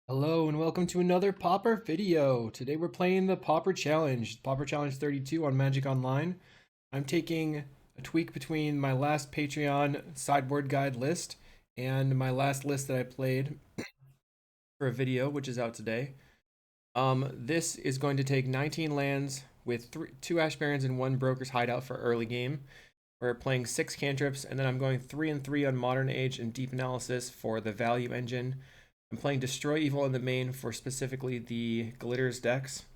Hello and welcome to another Pauper video. Today we're playing the Pauper Challenge 32 on Magic Online. I'm taking a tweak between my last Patreon sideboard guide list and my last list that I played for a video, which is out today. This is going to take 19 lands with 2 Ash Barrens and 1 Broker's Hideout for early game. We're playing 6 cantrips, and then I'm going 3 and 3 on Modern Age and Deep Analysis for the value engine. I'm playing Destroy Evil in the main for specifically the Glitters decks.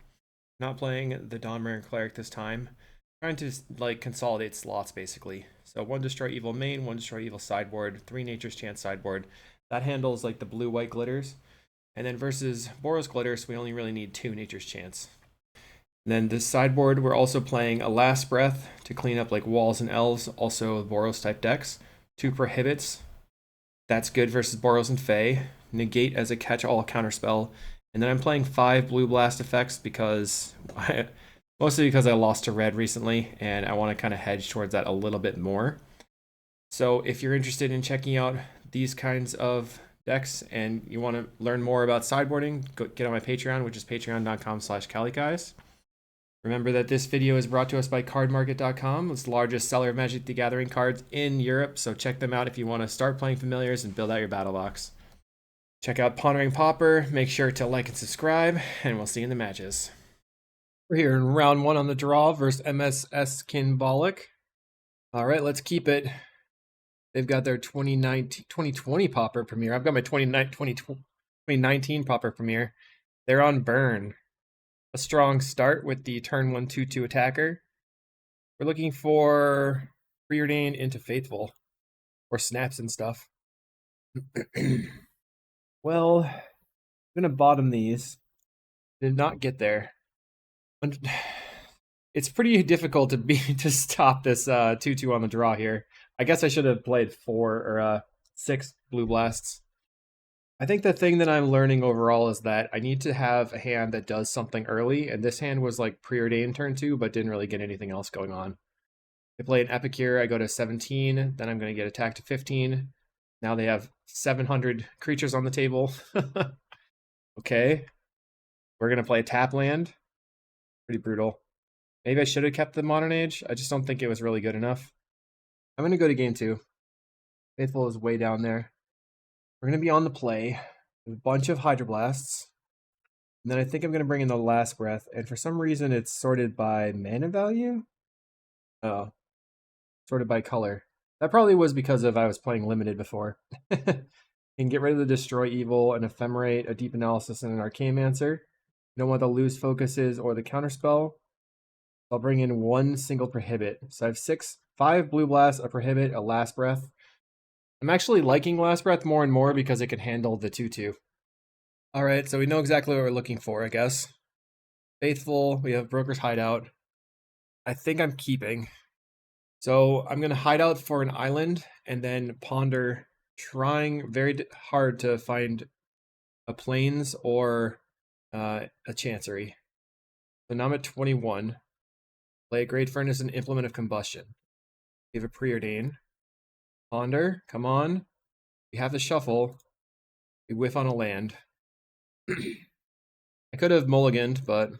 Not playing the Dawnmare Cleric this time. Trying to like consolidate slots basically. So 1 Destroy Evil main, 1 Destroy Evil sideboard, 3 Nature's Chant sideboard. That handles like the blue-white glitters. And then versus Boros glitters, we only really need 2 Nature's Chants. And then this sideboard, we're also playing a Last Breath to clean up like walls and elves, also Boros type decks. 2 Prohibits. That's good versus Boros and Fae. Negate as a catch-all counterspell. And then I'm playing 5 Blue Blast effects mostly because I lost to red recently, and I want to kind of hedge towards that a little bit more. So if you're interested in checking out these kinds of decks and you want to learn more about sideboarding, get on my Patreon, which is patreon.com/kalikaiz. Remember that this video is brought to us by cardmarket.com. It's the largest seller of Magic the Gathering cards in Europe, so check them out if you want to start playing familiars and build out your battle box. Check out Pondering Pauper, make sure to like and subscribe, and we'll see you in the matches. We're here in round 1 on the draw versus MSS Kinbolic. Alright, let's keep it. They've got their 2020 Pauper premiere. I've got my 2019 Pauper premiere. They're on burn. A strong start with the turn 1 2/2 attacker. We're looking for Preordain into Faithful or snaps and stuff. Well, I'm gonna bottom these. Did not get there. It's pretty difficult to stop this 2/2 on the draw here. I guess I should have played 4 or 6 Blue Blasts. I think the thing that I'm learning overall is that I need to have a hand that does something early, and this hand was like Preordain turn 2, but didn't really get anything else going on. I play an Epicure, I go to 17, then I'm going to get attacked to 15. Now they have 700 creatures on the table. Okay. We're going to play a tap land. Pretty brutal. Maybe I should have kept the Modern Age. I just don't think it was really good enough. I'm going to go to game 2. Faithful is way down there. We're going to be on the play with a bunch of Hydroblasts. And then I think I'm going to bring in the Last Breath. And for some reason, it's sorted by mana value? Oh. Sorted by color. That probably was because of I was playing limited before. And get rid of the Destroy Evil, an Ephemerate, a Deep Analysis, and an Arcanemancer. You don't want the Lose Focuses or the Counterspell. I'll bring in 1 single Prohibit. So I have 5 Blue Blasts, a Prohibit, a Last Breath. I'm actually liking Last Breath more and more because it can handle the 2/2. Alright, so we know exactly what we're looking for, I guess. Faithful, we have Broker's Hideout. I think I'm keeping. So I'm going to hide out for an island and then ponder, trying very hard to find a Plains or a Chancery. So now I'm at 21. Play a Great Furnace and Implement of Combustion. We have a Preordain. Ponder, come on. We have the shuffle. We whiff on a land. I could have mulliganed, but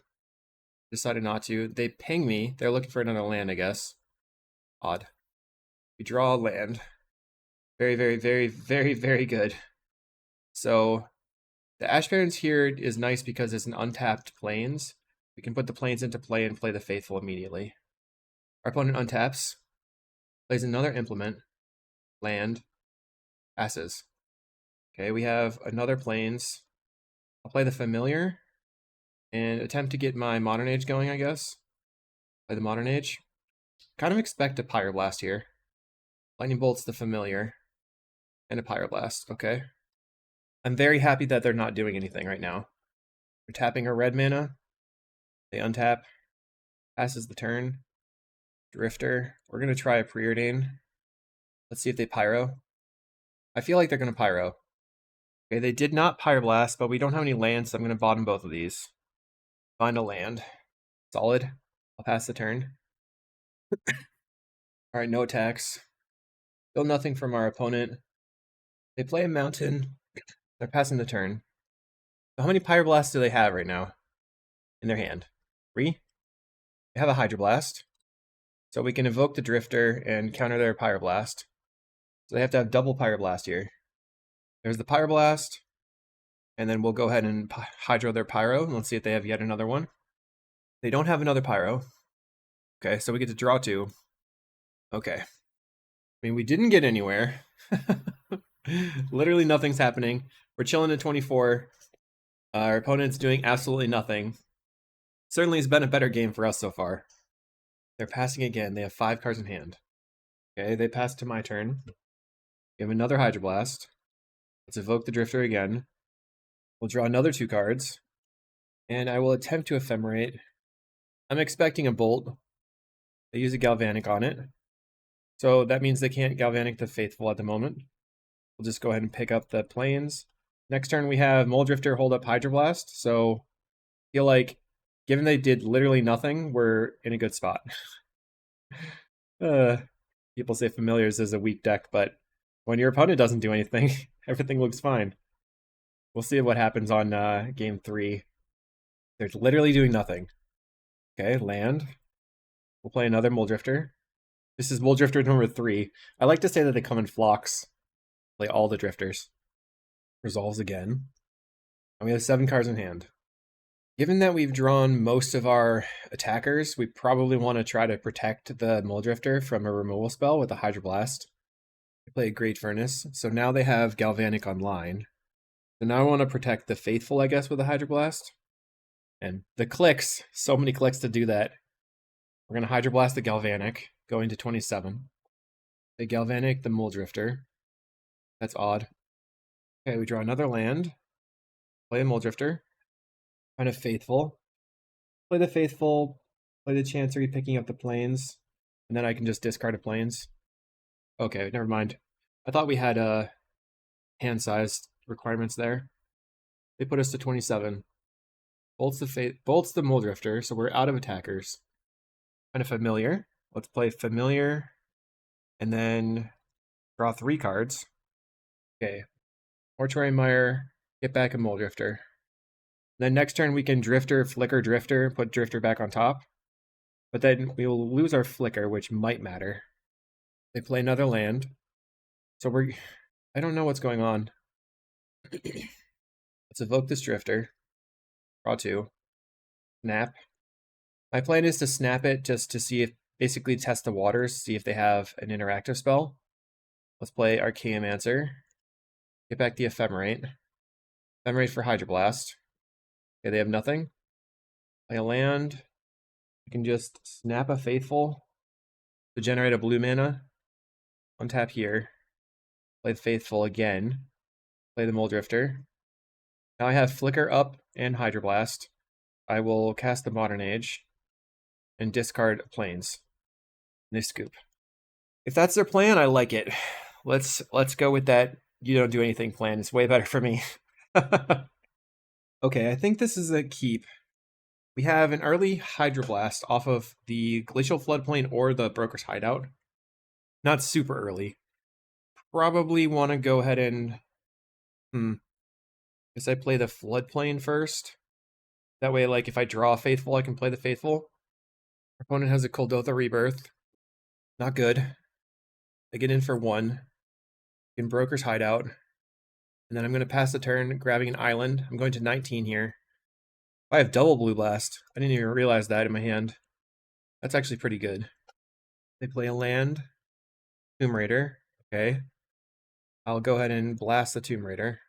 decided not to. They ping me. They're looking for another land, I guess. Odd. We draw a land. Very, very, very, very, very good. So the Ash Barrens here is nice because it's an untapped Plains. We can put the Plains into play and play the Faithful immediately. Our opponent untaps, plays another Implement, land, passes. Okay, we have another Plains. I'll play the Familiar and attempt to get my Modern Age going, I guess. Play the Modern Age. Kind of expect a Pyroblast here. Lightning Bolt's the Familiar. And a Pyroblast, okay. I'm very happy that they're not doing anything right now. They're tapping her red mana. They untap. Passes the turn. Drifter. We're going to try a Preordain. Let's see if they Pyro. I feel like they're going to Pyro. Okay, they did not Pyroblast, but we don't have any lands, so I'm going to bottom both of these. Find a land. Solid. I'll pass the turn. Alright, no attacks. Still nothing from our opponent. They play a mountain. They're passing the turn. So how many Pyroblasts do they have right now in their hand? 3? They have a Hydroblast. So we can evoke the Drifter and counter their Pyroblast. So they have to have double Pyroblast here. There's the Pyroblast. And then we'll go ahead and Hydro their Pyro. And let's see if they have yet another one. They don't have another Pyro. Okay, so we get to draw 2. Okay. I mean, we didn't get anywhere. Literally nothing's happening. We're chilling at 24. Our opponent's doing absolutely nothing. Certainly has been a better game for us so far. They're passing again. They have 5 cards in hand. Okay, they pass to my turn. We have another Hydroblast. Let's evoke the Drifter again. We'll draw another 2 cards. And I will attempt to Ephemerate. I'm expecting a Bolt. They use a Galvanic on it. So that means they can't Galvanic the Faithful at the moment. We'll just go ahead and pick up the Plains. Next turn we have Moldrifter hold up Hydroblast. So I feel like, given they did literally nothing, we're in a good spot. People say Familiars is a weak deck, but when your opponent doesn't do anything, everything looks fine. We'll see what happens on game 3. They're literally doing nothing. Okay, land. We'll play another Moldrifter. This is Moldrifter number 3. I like to say that they come in flocks. Play all the Drifters. Resolves again. And we have 7 cards in hand. Given that we've drawn most of our attackers, we probably want to try to protect the Moldrifter from a removal spell with a Hydroblast. We play a Great Furnace, so now they have Galvanic online. So now I want to protect the Faithful, I guess, with a Hydroblast. And the clicks, so many clicks to do that. We're going to Hydroblast the Galvanic, going to 27. They Galvanic the Moldrifter. That's odd. Okay, we draw another land. Play a Moldrifter. Kind of Faithful. Play the Faithful. Play the Chancery, picking up the Plains. And then I can just discard a Plains. Okay, never mind. I thought we had hand-sized requirements there. They put us to 27. Bolts the Moldrifter, so we're out of attackers. Kind of Familiar. Let's play Familiar. And then draw 3 cards. Okay. Mortuary Mire, get back a Moldrifter. Then next turn we can Drifter, Flicker Drifter, put Drifter back on top. But then we will lose our Flicker, which might matter. They play another land. So I don't know what's going on. Let's evoke this Drifter. Draw 2. Snap. My plan is to snap it just to see if, basically test the waters, see if they have an interactive spell. Let's play Archaeomancer. Get back the Ephemerate. Ephemerate for Hydroblast. Okay, they have nothing. Play a land. I can just snap a Faithful to generate a blue mana. Untap here. Play the Faithful again. Play the Moldrifter. Now I have Flicker up and Hydroblast. I will cast the Modern Age and discard Plains. And they scoop. If that's their plan, I like it. Let's go with that. You don't do anything plan. It's way better for me. Okay, I think this is a keep. We have an early Hydroblast off of the Glacial Floodplain or the Broker's Hideout. Not super early. Probably want to go ahead and... Guess I play the Floodplain first. That way, like, if I draw a Faithful, I can play the Faithful. Our opponent has a Kuldotha Rebirth. Not good. I get in for 1. In Broker's Hideout. And then I'm going to pass the turn, grabbing an island. I'm going to 19 here. I have double Blue Blast. I didn't even realize that in my hand. That's actually pretty good. They play a land. Tomb Raider. Okay. I'll go ahead and blast the Tomb Raider.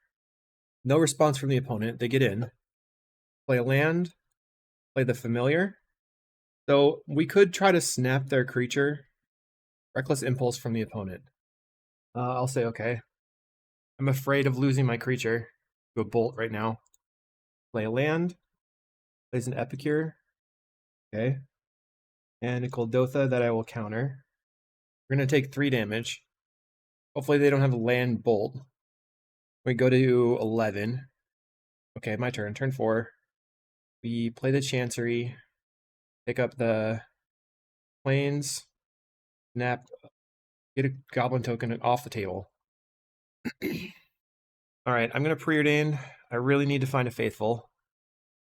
No response from the opponent. They get in. Play a land. Play the Familiar. So we could try to snap their creature. Reckless Impulse from the opponent. I'll say okay. I'm afraid of losing my creature to a Bolt right now. Play a land. Plays an Epicure. Okay. And a Kuldotha that I will counter. We're going to take 3 damage. Hopefully they don't have a land Bolt. We go to 11. Okay, my turn. Turn 4. We play the Chancery. Pick up the Plains. Snap. Get a Goblin token off the table. Alright, I'm going to preordain I really need to find a Faithful.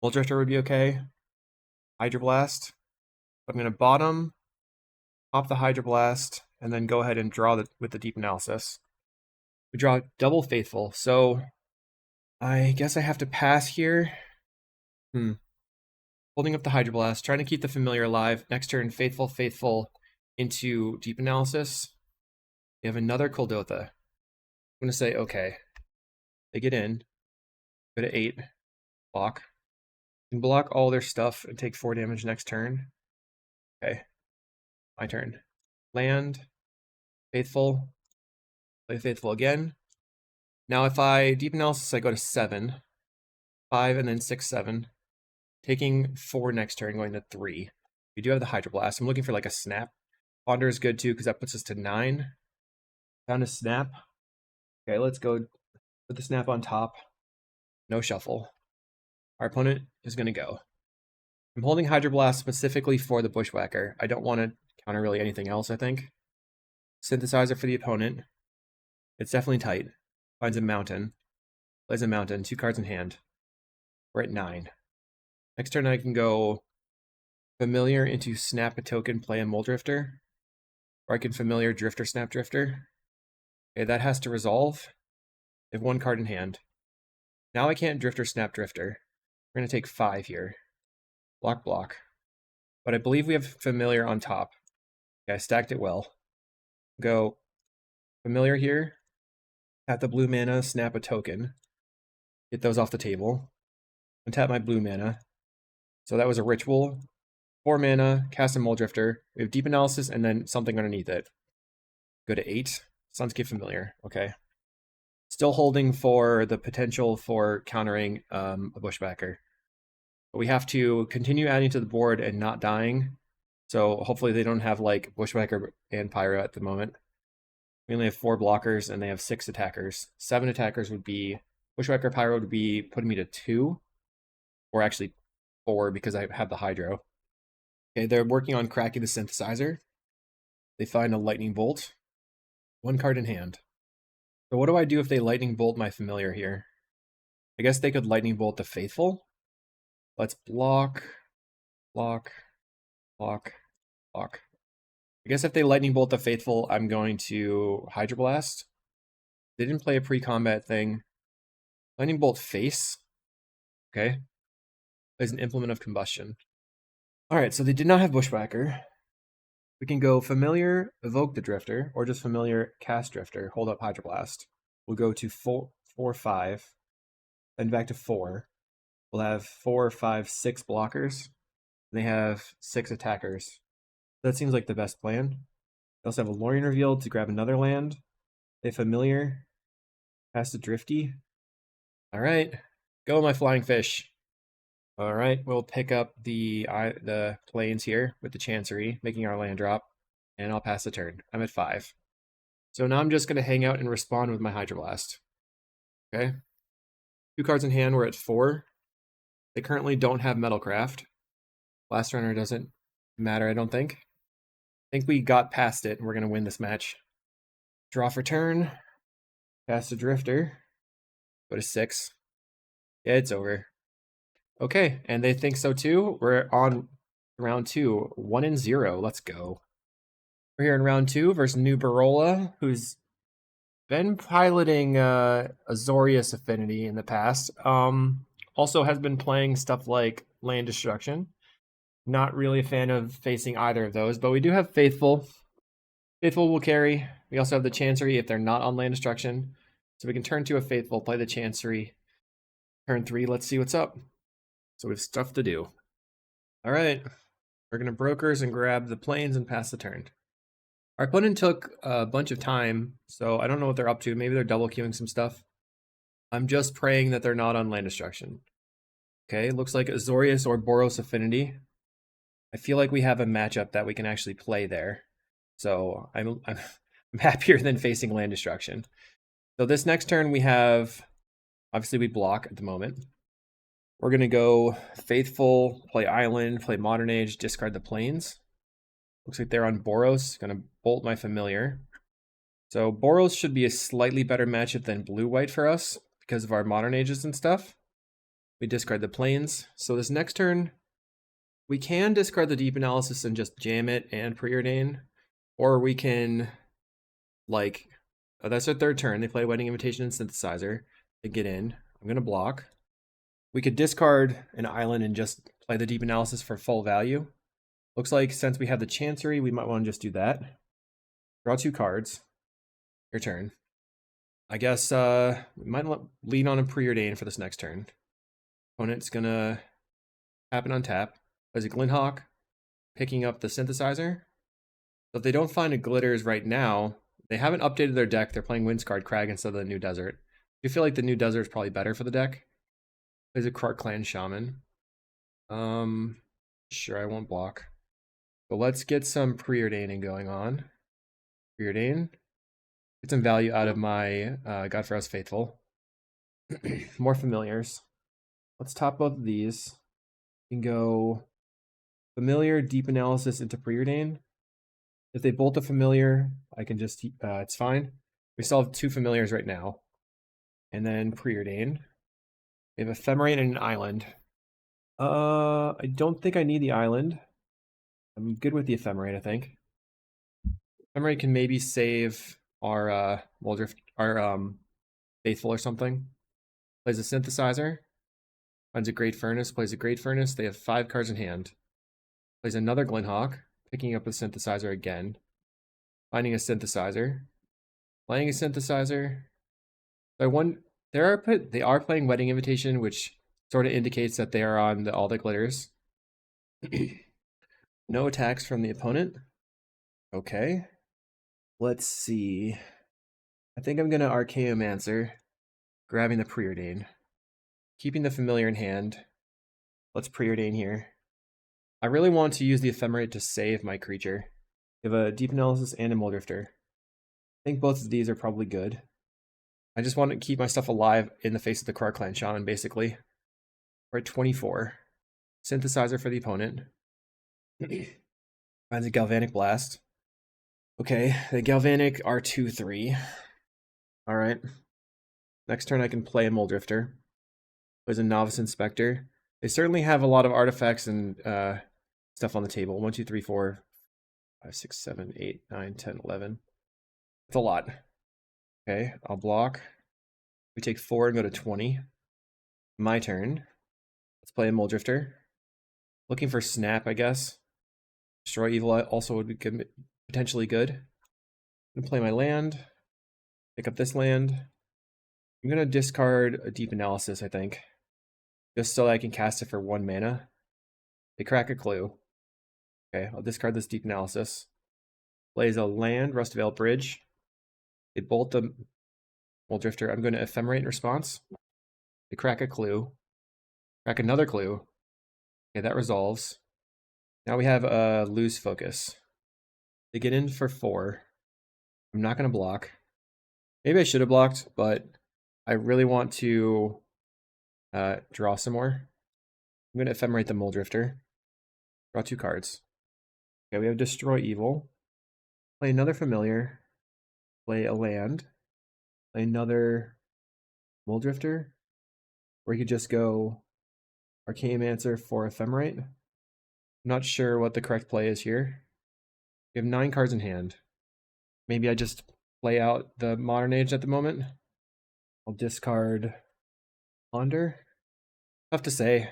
Muldrifter would be okay. Hydroblast. I'm going to bottom, pop the Hydroblast, and then go ahead and draw with the Deep Analysis. We draw double Faithful, so I guess I have to pass here. Holding up the Hydroblast, trying to keep the Familiar alive. Next turn, Faithful, Faithful into Deep Analysis. We have another Kuldotha. I'm going to say, okay. They get in. Go to 8. Block. Can block all their stuff and take 4 damage next turn. Okay. My turn. Land. Faithful. Play Faithful again. Now if I Deep Analysis, I go to 7. 5 and then 6, 7. Taking 4 next turn, going to 3. We do have the Hydroblast. I'm looking for like a Snap. Ponder is good too, because that puts us to 9. Found a Snap. Okay, let's go put the Snap on top. No shuffle. Our opponent is going to go. I'm holding Hydroblast specifically for the Bushwhacker. I don't want to counter really anything else, I think. Synthesizer for the opponent. It's definitely tight. Finds a Mountain. Plays a Mountain. 2 cards in hand. We're at 9. Next turn I can go Familiar into Snap a Token, play a Muldrifter. Or I can Familiar Drifter, Snap Drifter. Okay, that has to resolve. I have 1 card in hand. Now I can't Drifter, Snap Drifter. We're going to take 5 here. Block, block. But I believe we have Familiar on top. Okay, I stacked it well. Go Familiar here. Tap the blue mana, snap a token. Get those off the table. Untap my blue mana. So that was a Ritual. 4 mana, cast a Muldrifter. We have Deep Analysis and then something underneath it. Go to 8. Sunscape Familiar. Okay. Still holding for the potential for countering a Bushwhacker. But we have to continue adding to the board and not dying. So hopefully they don't have like Bushwhacker and Pyro at the moment. We only have 4 blockers and they have 6 attackers. 7 attackers would be Bushwhacker, Pyro would be putting me to 2. Or actually 4 because I have the Hydro. Okay, they're working on cracking the Synthesizer. They find a Lightning Bolt. 1 card in hand. So what do I do if they Lightning Bolt my Familiar here? I guess they could Lightning Bolt the Faithful. Let's block, block, block, block. I guess if they Lightning Bolt the Faithful, I'm going to Hydroblast. They didn't play a pre-combat thing. Lightning Bolt Face. Okay. Plays an Implement of Combustion. Alright, so they did not have Bushwhacker. We can go Familiar, Evoke the Drifter, or just Familiar, Cast Drifter, hold up Hydroblast. We'll go to 4, 5, then back to 4. We'll have 4, 5, 6 blockers. They have 6 attackers. That seems like the best plan. They also have a Lorien Revealed to grab another land. They have Familiar, Cast a Drifty. Alright, go my Flying Fish. Alright, we'll pick up the plains here with the Chancery, making our land drop, and I'll pass the turn. I'm at 5. So now I'm just going to hang out and respond with my Hydroblast. Okay? 2 cards in hand, we're at 4. They currently don't have Metalcraft. Blast Runner doesn't matter, I don't think. I think we got past it, and we're going to win this match. Draw for turn. Cast a Drifter. Go to 6. Yeah, it's over. Okay, and they think so too. We're on round 2, 1-0. Let's go. We're here in round 2 versus New Barola, who's been piloting Azorius Affinity in the past. Also has been playing stuff like Land Destruction. Not really a fan of facing either of those, but we do have Faithful. Faithful will carry. We also have the Chancery if they're not on Land Destruction. So we can turn to a Faithful, play the Chancery. Turn 3, let's see what's up. So we have stuff to do. Alright, we're going to Brokers and grab the plains and pass the turn. Our opponent took a bunch of time, so I don't know what they're up to. Maybe they're double queuing some stuff. I'm just praying that they're not on Land Destruction. Okay, looks like Azorius or Boros Affinity. I feel like we have a matchup that we can actually play there. So I'm happier than facing Land Destruction. So this next turn we have, obviously we block at the moment. We're going to go Faithful, play Island, play Modern Age, discard the Plains. Looks like they're on Boros. Going to bolt my Familiar. So Boros should be a slightly better matchup than Blue-White for us, because of our modern ages and stuff. We discard the plains. So this next turn, we can discard the deep analysis and just jam it and preordain, or we can, like, oh, that's their third turn. They play Wedding Invitation and Synthesizer. They get in. I'm going to block. We could discard an island and just play the deep analysis for full value. Looks like since we have the Chancery, we might want to just do that. Draw 2 cards. Your turn. I guess we might lean on a preordain for this next turn. Opponent's going to tap and untap. Plays a Glinthawk, picking up the Synthesizer. So if they don't find a Glitters right now, they haven't updated their deck. They're playing Windscarred Crag instead of the New Desert. I feel like the New Desert is probably better for the deck. Plays a Krark Clan Shaman. Sure, I won't block. But let's get some preordaining going on. Preordain. Get some value out of my God for Us Faithful. More familiars. Let's top both of these. We can go familiar, deep analysis into preordain. If they bolt a familiar, I can just, it's fine. We still have 2 familiars right now. And then preordain. We have Ephemerate and an island. I don't think I need the island. I'm good with the Ephemerate, I think. Ephemerate can maybe save our Muldrift, our Faithful or something. Plays a Synthesizer. Finds a Great Furnace, plays a Great Furnace. They have 5 cards in hand. Plays another Glinthawk, picking up a Synthesizer again. Finding a Synthesizer. Playing a Synthesizer. So they are playing Wedding Invitation, which sort of indicates that they are on all the glitters. No attacks from the opponent. Okay. Let's see. I think I'm going to Archaeomancer, grabbing the Preordain. Keeping the familiar in hand. Let's Preordain here. I really want to use the Ephemerate to save my creature. We have a Deep Analysis and a Muldrifter. I think both of these are probably good. I just want to keep my stuff alive in the face of the Krark Clan Shaman, basically. We're at 24. Synthesizer for the opponent. Finds a Galvanic Blast. Okay, the Galvanic are 2/3. Alright. Next turn I can play a Muldrifter. Plays a Novice Inspector. They certainly have a lot of artifacts and stuff on the table. 1, 2, 3, 4, 5, 6, 7, 8, 9, 10, 11. It's a lot. Okay, I'll block. We take 4 and go to 20. My turn. Let's play a Muldrifter. Looking for Snap, I guess. Destroy Evil also would be good, potentially good. I'm gonna play my land. Pick up this land. I'm gonna discard a Deep Analysis, I think. Just so I can cast it for 1 mana. They crack a clue. Okay, I'll discard this Deep Analysis. Plays a land, Rustvale Bridge. They bolt the Muldrifter. I'm going to Ephemerate in response. They crack a clue. Crack another clue. Okay, that resolves. Now we have a Lose Focus. They get in for 4. I'm not going to block. Maybe I should have blocked, but I really want to draw some more. I'm going to Ephemerate the Muldrifter. Draw 2 cards. Okay, we have Destroy Evil. Play another familiar. Play a land. Play another Muldrifter. Or you could just go Archaeomancer for Ephemerate. I'm not sure what the correct play is here. We have 9 cards in hand. Maybe I just play out the Modern Age at the moment. I'll discard Ponder. Tough to say.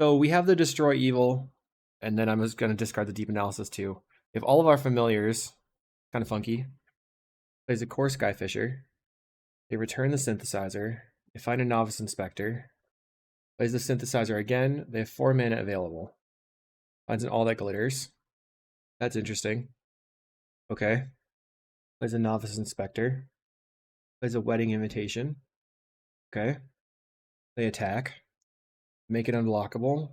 So we have the Destroy Evil, and then I'm just going to discard the Deep Analysis too. We have all of our familiars. Kind of funky. Plays a Core Skyfisher. They return the Synthesizer. They find a Novice Inspector. Plays the Synthesizer again. They have 4 mana available. Finds an All That Glitters. That's interesting. Okay. Plays a Novice Inspector. Plays a Wedding Invitation. Okay. They attack. Make it unblockable.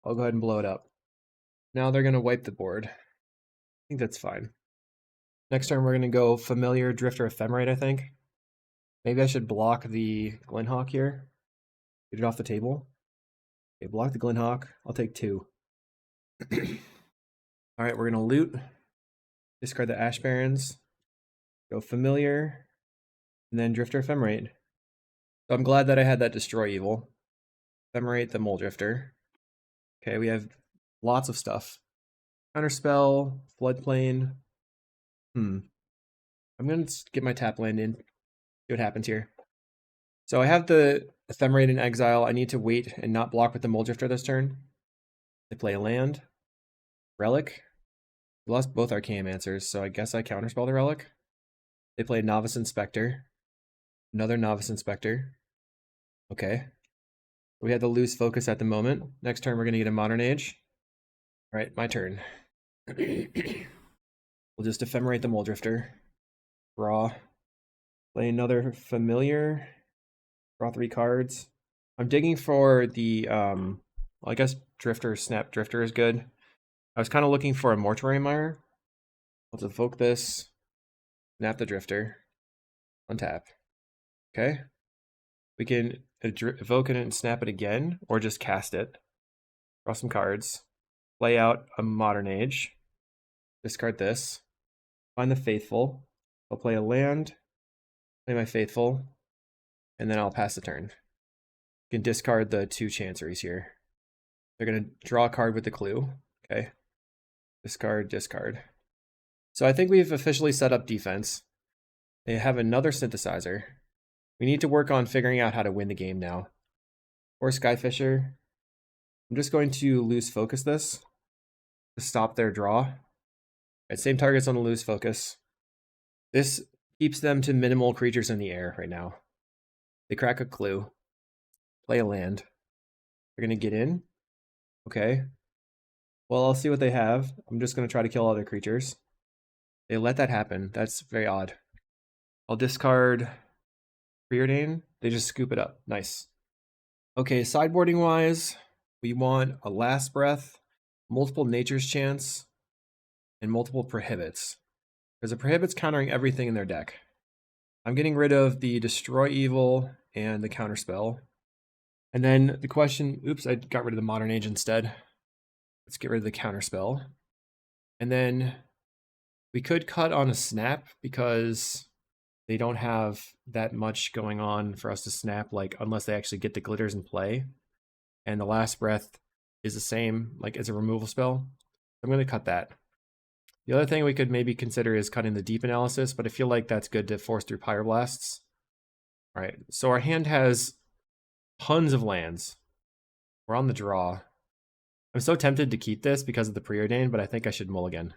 I'll go ahead and blow it up. Now they're going to wipe the board. I think that's fine. Next turn we're going to go Familiar, Drifter, Ephemerate, I think. Maybe I should block the Glinthawk here. Get it off the table. Okay, block the Glinthawk. I'll take 2. Alright, we're going to loot. Discard the Ash Barrens. Go Familiar. and then Drifter Ephemerate. So I'm glad that I had that Destroy Evil. Ephemerate the Mole Drifter. Okay, we have lots of stuff. Counterspell, Floodplain. I'm gonna get my tap land in. See what happens here. So I have the Ephemerate in exile. I need to wait and not block with the Mole Drifter this turn. They play a land. Relic. We lost both Archaeomancers, so I guess I counterspell the Relic. They play Novice Inspector. Another Novice Inspector. Okay. We had to lose focus at the moment. Next turn we're going to get a Modern Age. Alright, my turn. We'll just Ephemerate the Mole Drifter. Draw. Play another Familiar. Draw 3 cards. I'm digging for the, well, I guess Drifter, Snap Drifter is good. I was kind of looking for a Mortuary Mire. Let's evoke this. Snap the Drifter. Untap. Okay. We can evoke it and snap it again, or just cast it. Draw some cards. Play out a Modern Age. Discard this. Find the Faithful. I'll play a land. Play my Faithful. And then I'll pass the turn. You can discard the 2 Chanceries here. They're going to draw a card with the clue. Okay. Discard, discard. So I think we've officially set up defense. They have another Synthesizer. We need to work on figuring out how to win the game now. Or Skyfisher. I'm just going to lose focus this to stop their draw. Right, same targets on the lose focus. This keeps them to minimal creatures in the air right now. They crack a clue. Play a land. They're going to get in. Okay. Well, I'll see what they have. I'm just going to try to kill other creatures. They let that happen. That's very odd. I'll discard Preordain. They just scoop it up. Nice. Okay, sideboarding wise, we want a Last Breath, multiple Nature's Chance, and multiple Prohibits. Because the Prohibit's countering everything in their deck. I'm getting rid of the Destroy Evil and the Counterspell. And then the question, oops, I got rid of the Modern Age instead. Let's get rid of the Counterspell. And then we could cut on a Snap because they don't have that much going on for us to snap, like unless they actually get the glitters in play. And the Last Breath is the same, like as a removal spell. I'm going to cut that. The other thing we could maybe consider is cutting the Deep Analysis, but I feel like that's good to force through Pyroblasts. All right, so our hand has tons of lands. We're on the draw. I'm so tempted to keep this because of the Preordain, but I think I should mulligan.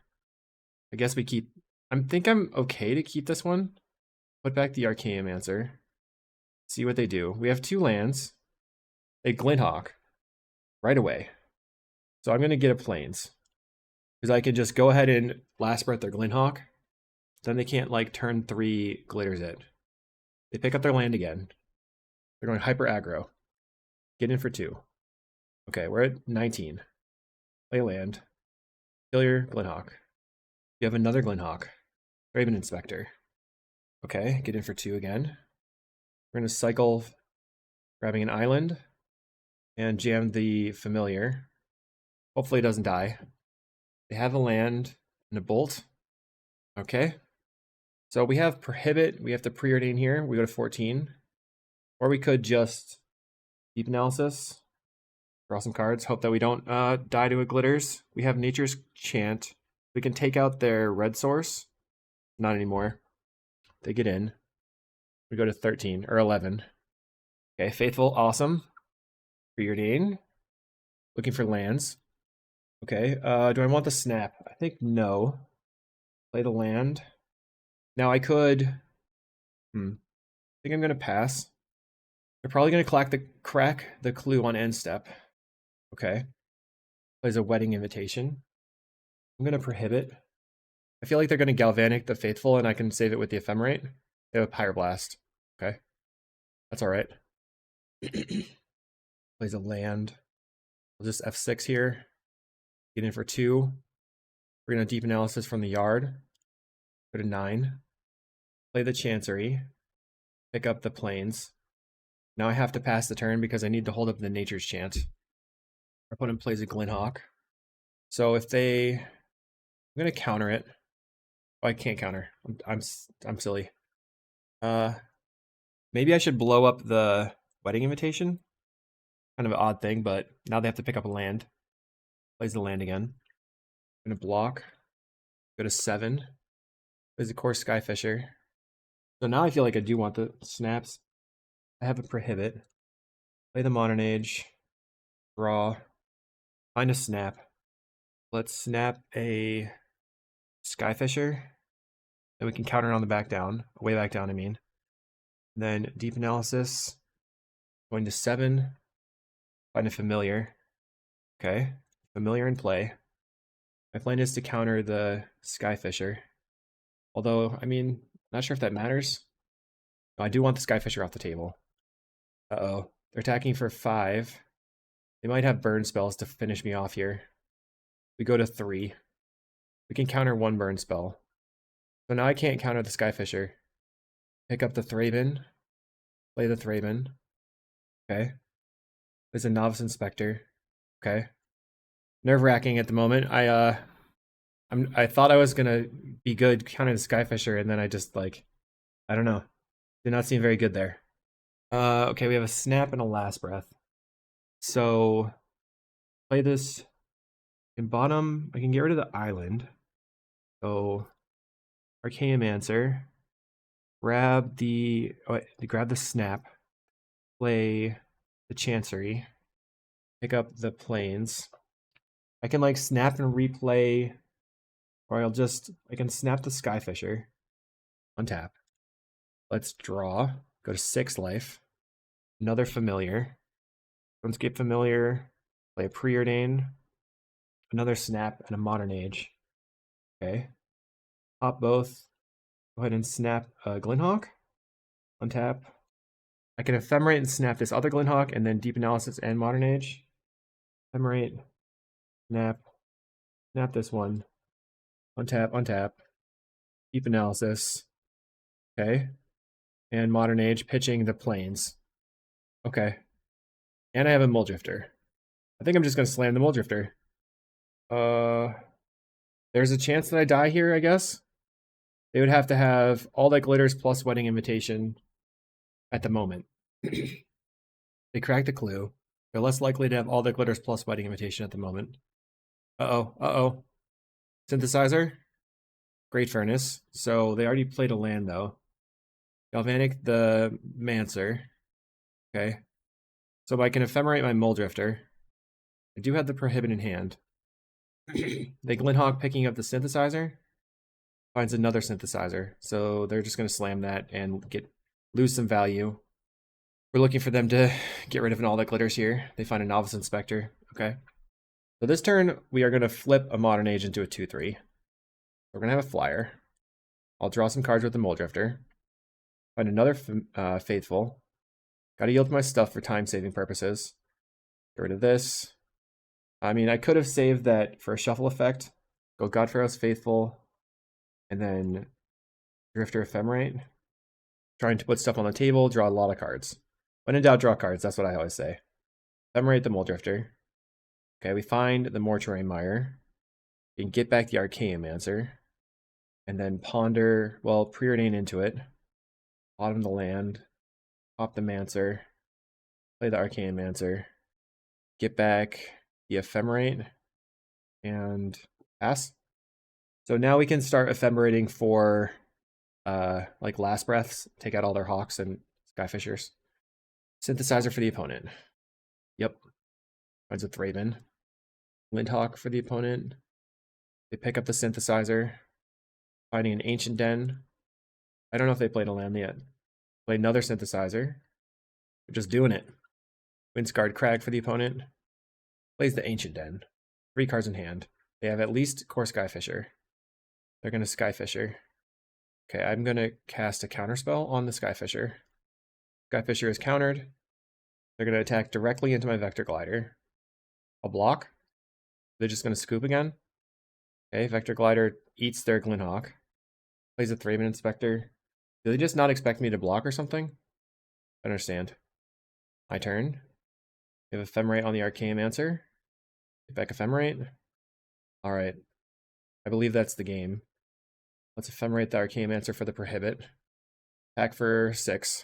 I guess we keep... I think I'm okay to keep this one. Put back the Archaeomancer. See what they do. We have 2 lands. A Glinthawk. Right away. So I'm going to get a Plains. Because I could just go ahead and Last Breath their Glinthawk. Then they can't like turn 3 glitters it. They pick up their land again. They're going hyper aggro. Get in for 2. Okay, we're at 19. Play land. Kill your Glinthawk. You have another Glinthawk. Raven Inspector. Okay, get in for 2 again. We're going to cycle grabbing an island and jam the Familiar. Hopefully it doesn't die. They have a land and a bolt. Okay. So we have Prohibit. We have to Preordain here. We go to 14. Or we could just Deep Analysis. Draw some cards. Hope that we don't die to a Glitters. We have Nature's Chant. We can take out their red source. Not anymore. They get in. We go to 13 or 11. Okay, Faithful, awesome. Preordain. Looking for lands. Okay, do I want the Snap? I think no. Play the land. Now I could... I think I'm going to pass. They're probably going to crack the clue on end step. Okay. Plays a Wedding Invitation. I'm going to Prohibit. I feel like they're going to Galvanic the Faithful and I can save it with the Ephemerate. They have a Pyroblast. Okay. That's alright. Plays a land. We'll just F6 here. Get in for 2. We're going to Deep Analysis from the yard. Go to 9. Play the Chancery. Pick up the Plains. Now I have to pass the turn because I need to hold up the Nature's Chant. Our opponent plays a Glinthawk. So if they... I'm going to counter it. Oh, I can't counter. I'm silly. Maybe I should blow up the wedding invitation. Kind of an odd thing, but now they have to pick up a land. Plays the land again. I'm gonna block. Go to 7. Plays a Course Skyfisher. So now I feel like I do want the snaps. I have a prohibit. Play the Modern Age. Draw. Find a snap. Let's snap a Skyfisher. Then we can counter it on the back down. Way back down, I mean. Then Deep Analysis. Going to 7. Find a Familiar. Okay. Familiar in play. My plan is to counter the Skyfisher. Although, I mean, not sure if that matters. No, I do want the Skyfisher off the table. Uh-oh. They're attacking for 5. They might have burn spells to finish me off here. We go to 3. We can counter 1 burn spell. So now I can't counter the Skyfisher. Pick up the Thraben. Play the Thraben. Okay. There's a Novice Inspector. Okay. Nerve-wracking at the moment. I thought I was gonna be good counting the Skyfisher, and then I just like, I don't know. Did not seem very good there. Okay, we have a Snap and a Last Breath. So play this in bottom. I can get rid of the island. So Archaeomancer. Grab the Snap. Play the Chancery. Pick up the Plains. I can like snap and replay, or I can snap the Skyfisher. Untap. Let's draw. Go to 6 life. Another Familiar. RuneScape Familiar. Play a Preordain. Another Snap and a Modern Age. Okay. Pop both. Go ahead and snap Glinhawk. Untap. I can Ephemerate and snap this other Glinhawk, and then Deep Analysis and Modern Age. Ephemerate. Snap. Snap this one. Untap, untap. Deep Analysis. Okay. And Modern Age, pitching the Plains. Okay. And I have a Mulldrifter. I think I'm just going to slam the Mulldrifter. There's a chance that I die here, I guess. They would have to have All That Glitters plus Wedding Invitation at the moment. They cracked a clue. They're less likely to have All That Glitters plus Wedding Invitation at the moment. Uh-oh, uh-oh. Synthesizer. Great Furnace. So they already played a land, though. Galvanic the Mancer. Okay. So I can Ephemerate my Mulldrifter. I do have the Prohibit in hand. They Glinhawk picking up the Synthesizer. Finds another Synthesizer. So they're just going to slam that and lose some value. We're looking for them to get rid of an All That Glitters here. They find a Novice Inspector. Okay. So this turn, we are going to flip a Modern Age into a 2-3. We're going to have a Flyer. I'll draw some cards with the Mulldrifter. Find another Faithful. Got to yield my stuff for time-saving purposes. Get rid of this. I mean, I could have saved that for a shuffle effect. Go Godpharaoh's Faithful. And then Drifter Ephemerate. Trying to put stuff on the table, draw a lot of cards. When in doubt, draw cards. That's what I always say. Ephemerate the Mulldrifter. Okay, we find the Mortuary Mire. We can get back the Archaeomancer. And then ponder, well, preordain into it. Bottom the land. Pop the Mancer. Play the Archaeomancer. Get back the Ephemerate. And pass. So now we can start ephemerating for like Last Breaths. Take out all their Hawks and Skyfishers. Synthesizer for the opponent. Yep. Finds a Thraben. Lindhawk for the opponent. They pick up the Synthesizer. Finding an Ancient Den. I don't know if they played a land yet. Play another Synthesizer. They're just doing it. Windscarred Crag for the opponent. Plays the Ancient Den. 3 cards in hand. They have at least Core Skyfisher. They're going to Skyfisher. Okay, I'm going to cast a counterspell on the Skyfisher. Skyfisher is countered. They're going to attack directly into my Vector Glider. I'll block. They're just going to scoop again. Okay, Vector Glider eats their Glinhawk. Plays a Thraben Inspector. Do they just not expect me to block or something? I understand. My turn. We have Ephemerate on the Archaeomancer. Get back Ephemerate. Alright. I believe that's the game. Let's Ephemerate the Archaeomancer for the Prohibit. Attack for 6.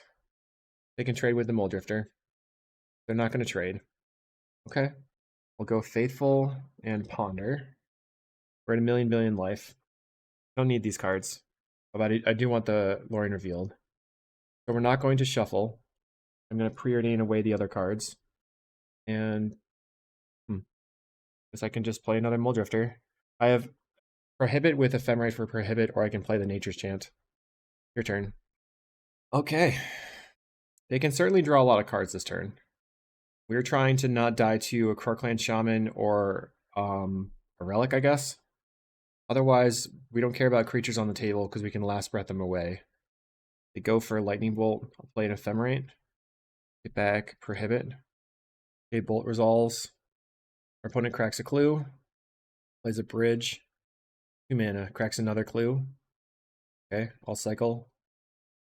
They can trade with the Mole Drifter. They're not going to trade. Okay. We'll go Faithful and Ponder. We're at 1,000,000 billion life. Don't need these cards. But I do want the Lorien Revealed. So we're not going to shuffle. I'm going to preordain away the other cards. And guess I can just play another Mole Drifter. I have Prohibit with Ephemerate for Prohibit, or I can play the Nature's Chant. Your turn. Okay. They can certainly draw a lot of cards this turn. We're trying to not die to a Crorclan Shaman or a Relic, I guess. Otherwise, we don't care about creatures on the table because we can Last Breath them away. They go for Lightning Bolt. I'll play an Ephemerate. Get back, Prohibit. Okay, Bolt resolves. Our opponent cracks a clue. Plays a bridge. 2 mana. Cracks another clue. Okay, I'll cycle.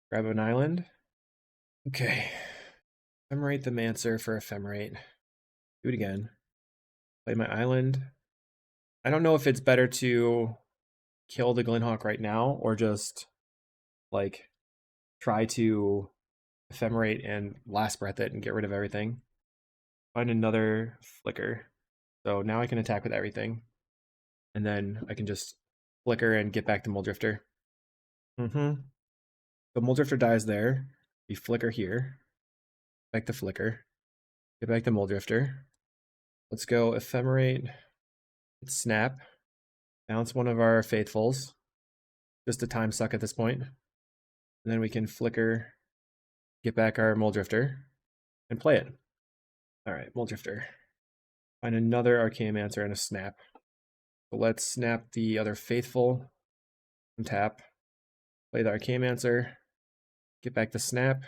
Grab an island. Okay. Ephemerate the Mancer for Ephemerate. Do it again. Play my island. I don't know if it's better to kill the Glinthawk right now or just like try to Ephemerate and Last Breath it and get rid of everything. Find another Flicker. So now I can attack with everything. And then I can just Flicker and get back to Mole Drifter. The Mole Drifter dies there. We Flicker here. Back to Flicker. Get back to Mole Drifter. Let's go Ephemerate. Snap. Bounce one of our Faithfuls. Just a time suck at this point. And then we can Flicker. Get back our Mole Drifter. And play it. Alright, Mole Drifter. Find another Archaeomancer and a Snap. So let's snap the other Faithful. And tap. Play the Archaeomancer. Get back the Snap.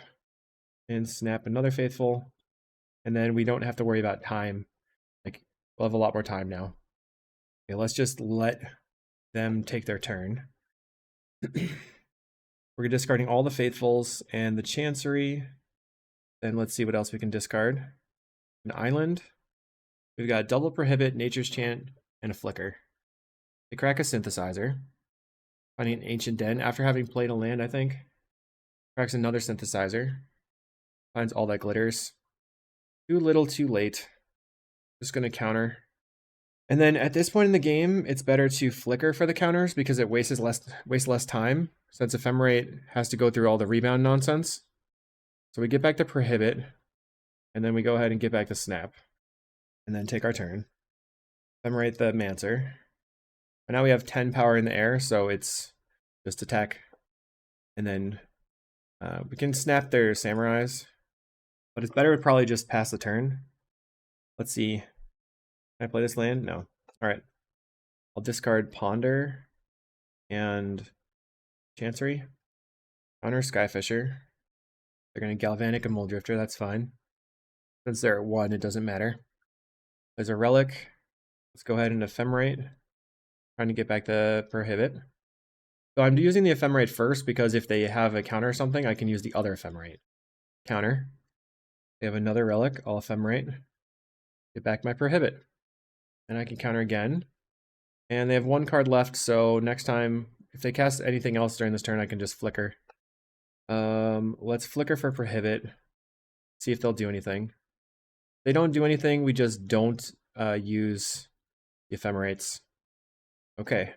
And snap another Faithful. And then we don't have to worry about time. Like, we'll have a lot more time now. Okay, let's just let them take their turn. We're discarding all the Faithfuls and the Chancery. Then let's see what else we can discard. An island. We've got double Prohibit, Nature's Chant, and a Flicker. They crack a Synthesizer. Finding an Ancient Den after having played a land, I think. Cracks another Synthesizer. Finds all that glitters. Too little, too late. Just going to counter. And then at this point in the game, it's better to Flicker for the counters because it wastes less time, since Ephemerate has to go through all the rebound nonsense. So we get back to Prohibit, and then we go ahead and get back to Snap. And then take our turn. Ephemerate the Mancer. And now we have 10 power in the air, so it's just attack. And then we can snap their Samurais. But it's better to probably just pass the turn. Let's see. Can I play this land? No. Alright. I'll discard Ponder and Chancery. Counter Skyfisher. They're going to Galvanic a Mole Drifter, that's fine. Since they're at 1, it doesn't matter. There's a Relic. Let's go ahead and Ephemerate. Trying to get back the Prohibit. So I'm using the Ephemerate first because if they have a counter or something, I can use the other Ephemerate. Counter. They have another Relic. I'll Ephemerate. Get back my Prohibit. And I can counter again. And they have 1 card left, so next time, if they cast anything else during this turn, I can just Flicker. Let's Flicker for Prohibit. See if they'll do anything. If they don't do anything, we just don't use the Ephemerates. Okay.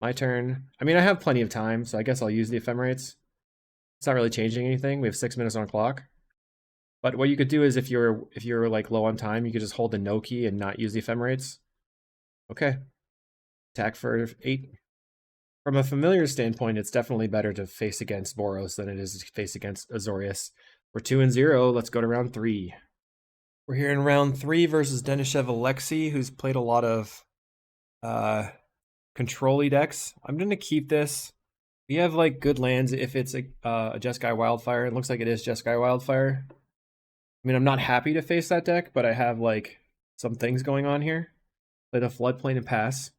My turn. I mean, I have plenty of time, so I guess I'll use the Ephemerates. It's not really changing anything. We have 6 minutes on the clock. But what you could do is if you're like low on time, you could just hold the no key and not use the Ephemerates. Okay. Attack for 8. From a familiar standpoint, it's definitely better to face against Boros than it is to face against Azorius. We're 2-0. Let's go to round 3. We're here in round 3 versus Denishev Alexei, who's played a lot of control-y decks. I'm going to keep this. We have like good lands if it's a Jeskai Wildfire. It looks like it is Jeskai Wildfire. I mean, I'm not happy to face that deck, but I have like some things going on here. Play the Floodplain and pass.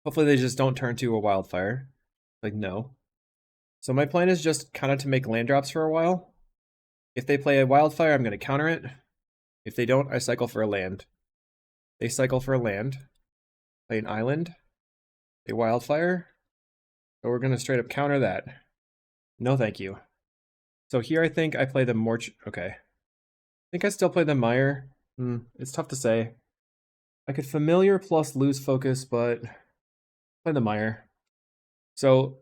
Hopefully they just don't turn to a Wildfire. Like, no. So my plan is just kind of to make land drops for a while. If they play a Wildfire, I'm going to counter it. If they don't, I cycle for a land. They cycle for a land. Play an island. A Wildfire. So we're going to straight up counter that. No thank you. So here I think I play the okay. I think I still play the Mire. It's tough to say. I could Familiar plus lose focus, but play the Mire. So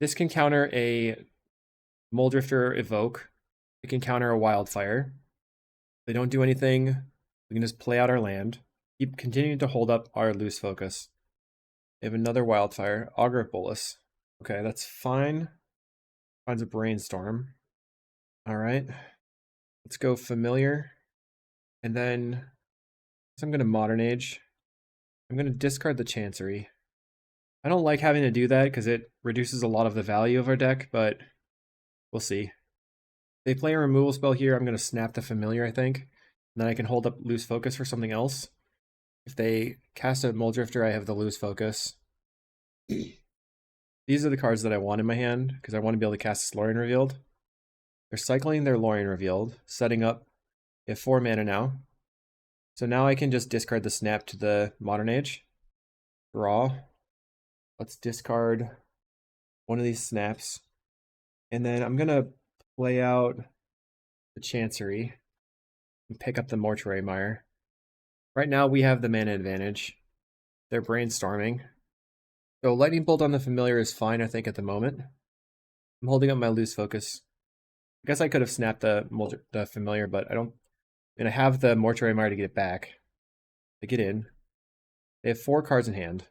this can counter a Moldrifter Evoke. It can counter a Wildfire. If they don't do anything, we can just play out our land. Keep continuing to hold up our loose focus. We have another Wildfire. Augur of Boros. Okay, that's fine. Finds a Brainstorm. Alright. Let's go Familiar. And then so I'm going to Modern Age. I'm going to discard the Chancery. I don't like having to do that because it reduces a lot of the value of our deck, but we'll see. If they play a removal spell here, I'm going to snap the Familiar, I think. And then I can hold up loose focus for something else. If they cast a Moldrifter, I have the loose focus. These are the cards that I want in my hand because I want to be able to cast Lorien Revealed. They're cycling their Lorien Revealed, setting up. They have 4 mana now. So now I can just discard the snap to the Modern Age. Draw. Let's discard one of these snaps. And then I'm going to play out the Chancery and pick up the Mortuary Mire. Right now we have the mana advantage. They're brainstorming. So Lightning Bolt on the Familiar is fine, I think, at the moment. I'm holding up my loose focus. I guess I could have snapped the Familiar, but I don't. And I have the Mortuary Mire to get it back. To get in. They have 4 cards in hand.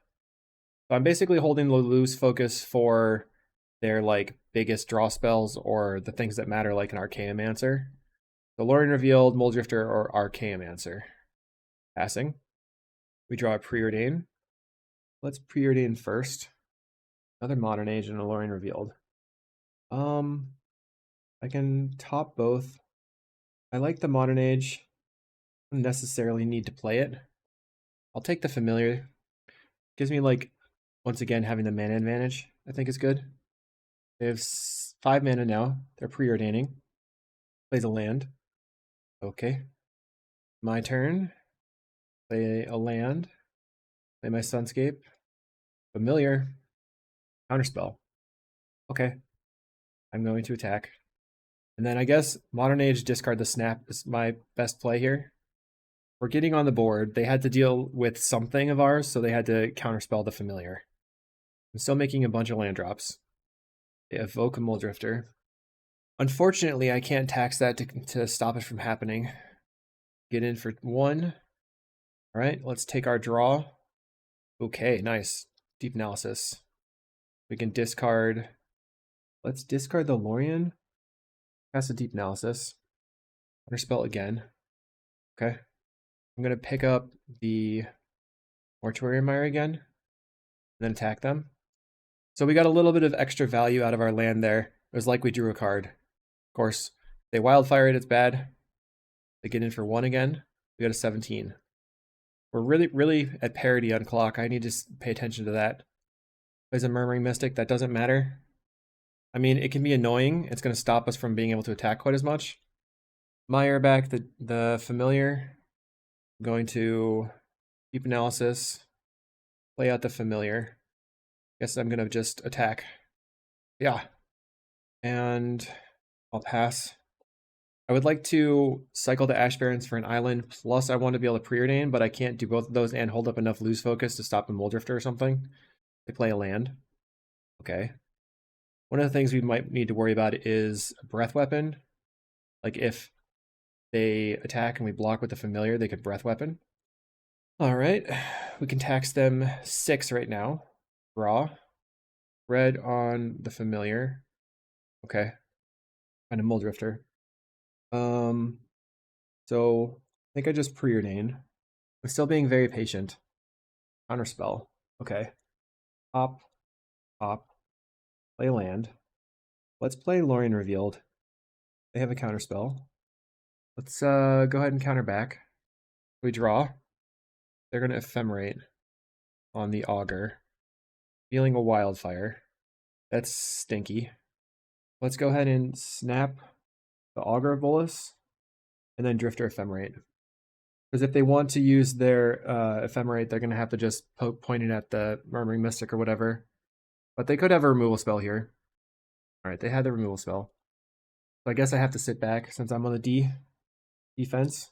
So I'm basically holding the loose focus for their like biggest draw spells or the things that matter, like an Archaeomancer. The Lorien Revealed, Moldrifter, or Archaeomancer. Passing. We draw a Preordain. Let's Preordain first. Another Modern Age and a Lorien Revealed. I can top both. I like the Modern Age. I don't necessarily need to play it. I'll take the Familiar. Gives me, like, once again, having the mana advantage, I think is good. They have 5 mana now. They're preordaining. Plays a land. Okay. My turn. Play a land. Play my Sunscape. Familiar. Counterspell. Okay. I'm going to attack. And then I guess Modern Age, discard the snap is my best play here. We're getting on the board. They had to deal with something of ours, so they had to counterspell the Familiar. I'm still making a bunch of land drops. They evoke a Moldrifter. Unfortunately, I can't tax that to stop it from happening. Get in for 1. All right, let's take our draw. Okay, nice. Deep Analysis. We can discard. Let's discard the Lorien. Cast a Deep Analysis. Counterspell again. Okay. I'm going to pick up the Mortuary Mire again. And then attack them. So we got a little bit of extra value out of our land there. It was like we drew a card. Of course, they Wildfire it, it's bad. They get in for 1 again. We got a 17. We're really at parity on clock. I need to pay attention to that. Plays a Murmuring Mystic, that doesn't matter. I mean, it can be annoying. It's going to stop us from being able to attack quite as much. Mire back the Familiar. I'm going to Deep Analysis. Play out the Familiar. Guess I'm going to just attack. Yeah. And I'll pass. I would like to cycle the Ash Barrens for an island, plus I want to be able to preordain, but I can't do both of those and hold up enough loose focus to stop the Moldrifter or something. They play a land. Okay. One of the things we might need to worry about is a Breath Weapon. Like if they attack and we block with the Familiar, they could Breath Weapon. Alright, we can tax them 6 right now. Draw. Red on the Familiar. Okay. And a Moldrifter. So I think I just preordain. I'm still being very patient. Counterspell. Okay. Pop. Play land. Let's play Lorien Revealed. They have a counterspell. Let's go ahead and counter back. We draw. They're going to Ephemerate on the Augur. Dealing a Wildfire. That's stinky. Let's go ahead and snap the Augur of Boros and then Drifter Ephemerate. Because if they want to use their Ephemerate, they're going to have to just point it at the Murmuring Mystic or whatever. But they could have a removal spell here. Alright, they had the removal spell. So I guess I have to sit back since I'm on the defense.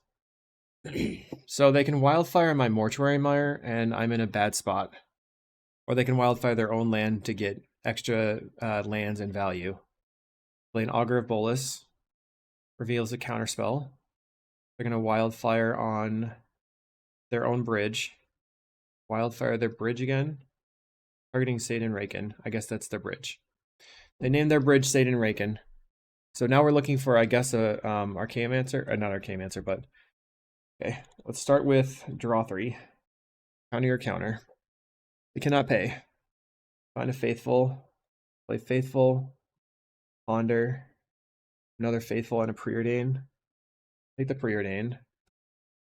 So they can wildfire my Mortuary Mire, and I'm in a bad spot. Or they can wildfire their own land to get extra lands and value. Play an Augur of Boros, reveals a counterspell. They're going to wildfire on their own bridge. Wildfire their bridge again. Targeting Satan Raken. I guess that's their bridge. They named their bridge Satan Raken. So now we're looking for, I guess, a Archaeomancer. Not Archaeomancer, but... Okay, let's start with draw 3. Counter your counter. We cannot pay. Find a Faithful. Play Faithful. Ponder. Another Faithful and a Preordain. Take the Preordain.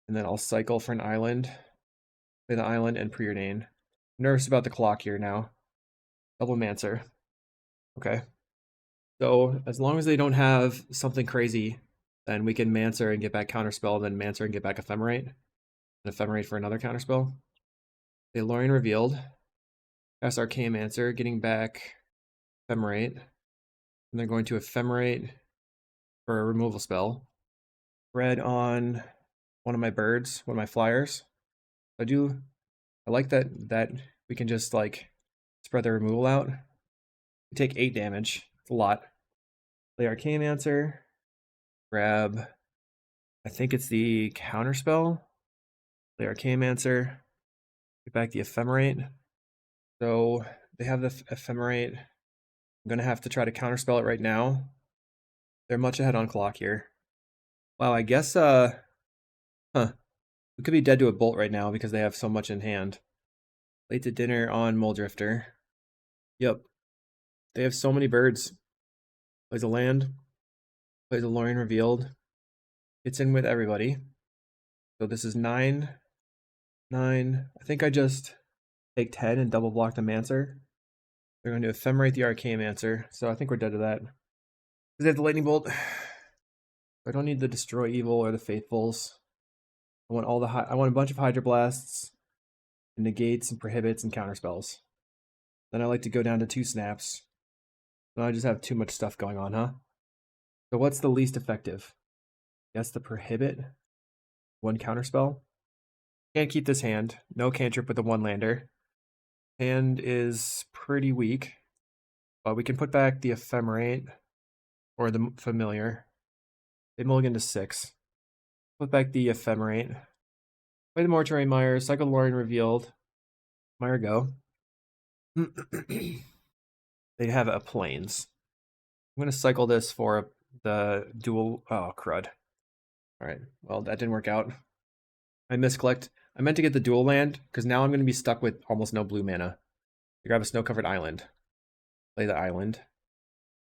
And then I'll cycle for an island. Play the island and Preordain. Nervous about the clock here now. Double Mancer. Okay. So as long as they don't have something crazy, then we can Mancer and get back Counterspell, then Mancer and get back Ephemerate. And Ephemerate for another Counterspell. The Lorien Revealed. Cast Archaeomancer, getting back Ephemerate. And they're going to Ephemerate for a removal spell. Red on one of my birds, one of my flyers. I like that we can just like spread the removal out. We take 8 damage. It's a lot. Play Archaeomancer. Grab, I think it's the counterspell. Play Archaeomancer. Get back the Ephemerate. So they have the Ephemerate. I'm going to have to try to counterspell it right now. They're much ahead on clock here. Wow, I guess, we could be dead to a bolt right now because they have so much in hand. Late to dinner on Muldrifter. Yep. They have so many birds. Plays a land. Plays a Lorien Revealed. Gets in with everybody. So this is 9. I think I just take 10 and double block the Mancer. They're going to Ephemerate the Archaeomancer. So I think we're dead to that. Because they have the Lightning Bolt. I don't need the Destroy Evil or the Faithfuls. I want I want a bunch of Hydroblasts, and negates and prohibits and counterspells. Then I like to go down to 2 snaps. Now I just have too much stuff going on, huh? So what's the least effective? Guess the prohibit. 1 counterspell. Can't keep this hand. No cantrip with the 1-lander. Hand is pretty weak. But we can put back the Ephemerate or the Familiar. They mulligan to 6. Put back the Ephemerate. Play the Mortuary Mire. Cycle Lorien Revealed. Mire go. They have a Plains. I'm going to cycle this for the dual... Oh, crud. Alright, well, that didn't work out. I misclicked. I meant to get the dual land, because now I'm going to be stuck with almost no blue mana. I grab a snow-covered island. Play the island.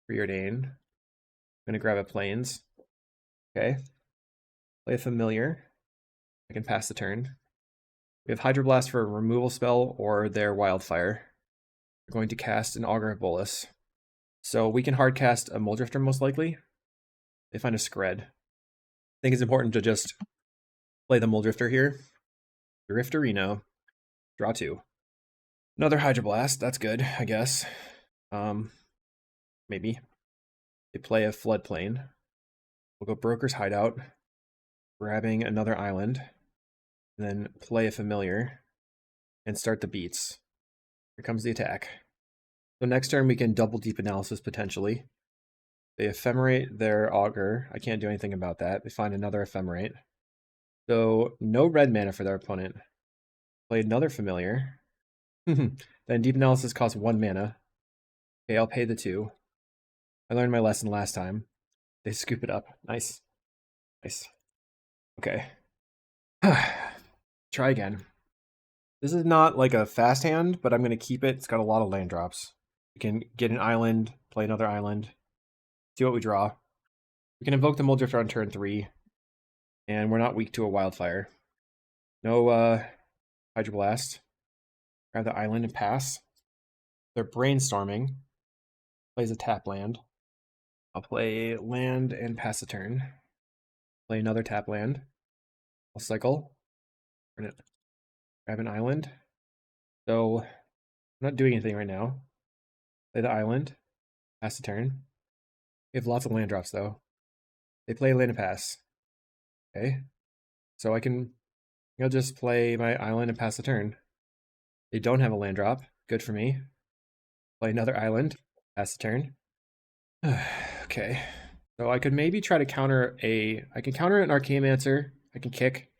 Preordain. I'm going to grab a Plains. Okay. Play a Familiar. I can pass the turn. We have Hydroblast for a removal spell or their Wildfire. We're going to cast an Augur of Boros. So we can hard cast a Muldrifter most likely. They find a Skred. I think it's important to just play the Muldrifter here. Drifterino. Draw 2. Another Hydroblast. That's good, I guess. Maybe. They play a Floodplain. We'll go Broker's Hideout. Grabbing another island. And then play a Familiar. And start the beats. Here comes the attack. So next turn we can double Deep Analysis potentially. They Ephemerate their Augur. I can't do anything about that. They find another Ephemerate. So no red mana for their opponent. Play another Familiar. Then Deep Analysis costs 1 mana. Okay, I'll pay the 2. I learned my lesson last time. They scoop it up. Nice. Nice. Okay. Try again. This is not like a fast hand, but I'm going to keep it. It's got a lot of land drops. We can get an island, play another island, see what we draw. We can invoke the Muldrifter on turn 3, and we're not weak to a Wildfire. No Hydroblast. Grab the island and pass. They're brainstorming. Plays a tap land. I'll play land and pass a turn. Play another tap land. I'll cycle. Grab an island. So I'm not doing anything right now. Play the island. Pass the turn. We have lots of land drops, though. They play land and pass. Okay. So I can just play my island and pass the turn. They don't have a land drop. Good for me. Play another island. Pass the turn. Okay. So I could maybe try to counter I can counter an Archaeomancer. I can kick.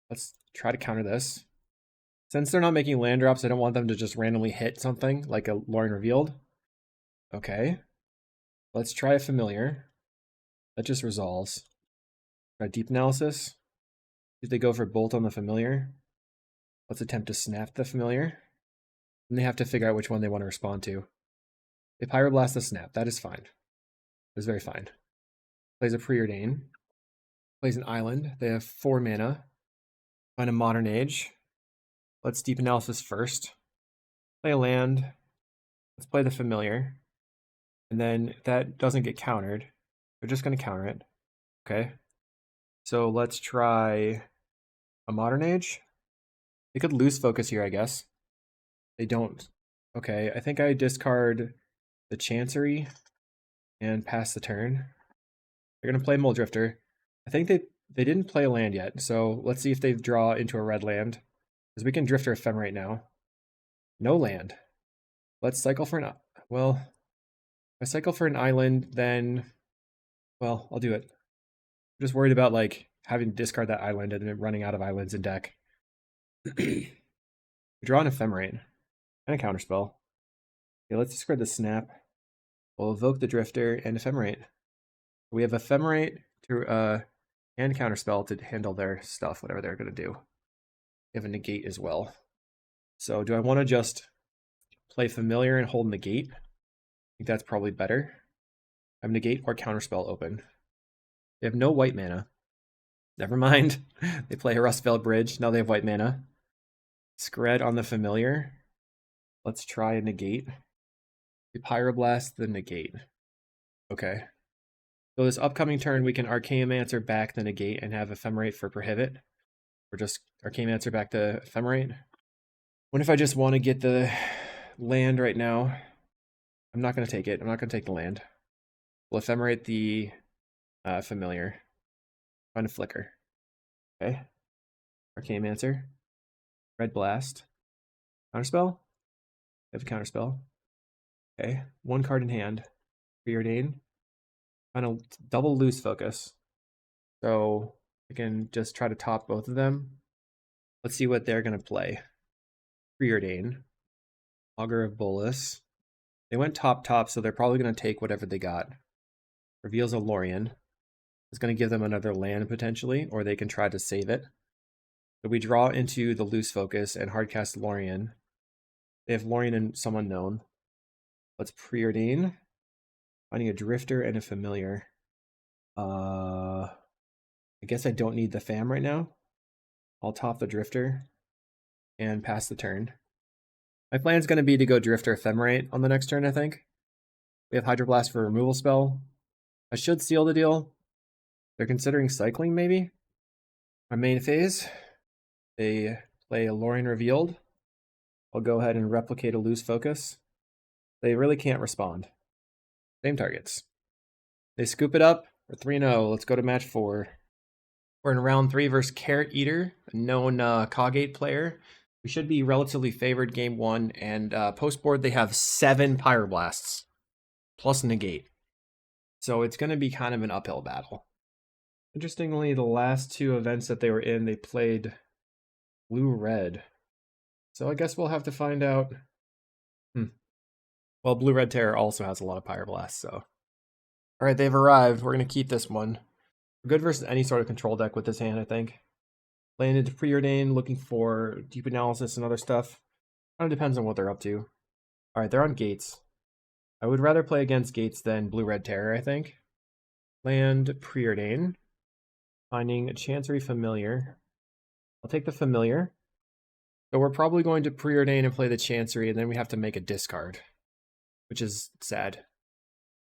Let's try to counter this. Since they're not making land drops, I don't want them to just randomly hit something like a Lorien Revealed. Okay. Let's try a Familiar. That just resolves. Try Deep Analysis. If they go for Bolt on the Familiar, let's attempt to snap the Familiar. And they have to figure out which one they want to respond to. They Pyroblast the Snap. That is fine. That is very fine. Plays a Preordain. Plays an Island. They have 4 mana. Find a Modern Age. Let's Deep Analysis first. Play a land. Let's play the Familiar. And then if that doesn't get countered, they're just going to counter it. Okay. So let's try a Modern Age. They could lose focus here, I guess. They don't. Okay, I think I discard the Chancery and pass the turn. They're going to play Muldrifter. I think they didn't play a land yet, so let's see if they draw into a red land. Because we can Drifter Ephemerate now. No land. Let's cycle for an... Well, if I cycle for an island, then... Well, I'll do it. I'm just worried about, like, having to discard that island and then running out of islands in deck. We draw an Ephemerate. And a counterspell. Okay, let's discard the Snap. We'll evoke the Drifter and Ephemerate. We have Ephemerate to, and counterspell to handle their stuff, whatever they're going to do. We have a negate as well. So do I want to just play Familiar and hold negate? I think that's probably better. I have negate or counterspell open. They have no white mana. Never mind. They play a Rustfell Bridge. Now they have white mana. Scred on the Familiar. Let's try a negate. We Pyroblast the negate. Okay. So this upcoming turn, we can Archaeomancer back the negate and have Ephemerate for Prohibit. Or just Archaeomancer back to Ephemerate. What if I just want to get the land right now? I'm not going to take it. I'm not going to take the land. We'll Ephemerate the Familiar. Find a Flicker. Okay. Archaeomancer. Red Blast. Counterspell? I have a counterspell. Okay. 1 card in hand. Preordain. Kind of double lose focus. So I can just try to top both of them. Let's see what they're going to play. Preordain. Augur of Boros. They went top, so they're probably going to take whatever they got. Reveals a Lorien. It's going to give them another land potentially, or they can try to save it. So we draw into the loose focus and hardcast Lorien. They have Lorien and some unknown. Let's Preordain. Finding a Drifter and a Familiar. I guess I don't need the Fam right now. I'll top the Drifter and pass the turn. My plan's going to be to go Drifter Ephemerate on the next turn, I think. We have Hydroblast for removal spell. I should seal the deal. They're considering cycling, maybe? My main phase. They play a Lorien Revealed. I'll go ahead and replicate a loose focus. They really can't respond. Same targets. They scoop it up. We're 3-0. Let's go to match 4. We're in round 3 versus Carrot Eater, a known CawGate player. We should be relatively favored game 1, and post-board they have 7 Pyroblasts, plus negate. So it's going to be kind of an uphill battle. Interestingly, the last 2 events that they were in, they played blue-red. So I guess we'll have to find out. Well, Blue-Red Terror also has a lot of Pyroblasts, so. Alright, they've arrived. We're going to keep this one. We're good versus any sort of control deck with this hand, I think. Landed to Preordain, looking for Deep Analysis and other stuff. Kind of depends on what they're up to. Alright, they're on Gates. I would rather play against Gates than Blue-Red Terror, I think. Land Preordain. Finding a Chancery Familiar. I'll take the Familiar. So we're probably going to Preordain and play the Chancery, and then we have to make a discard, which is sad.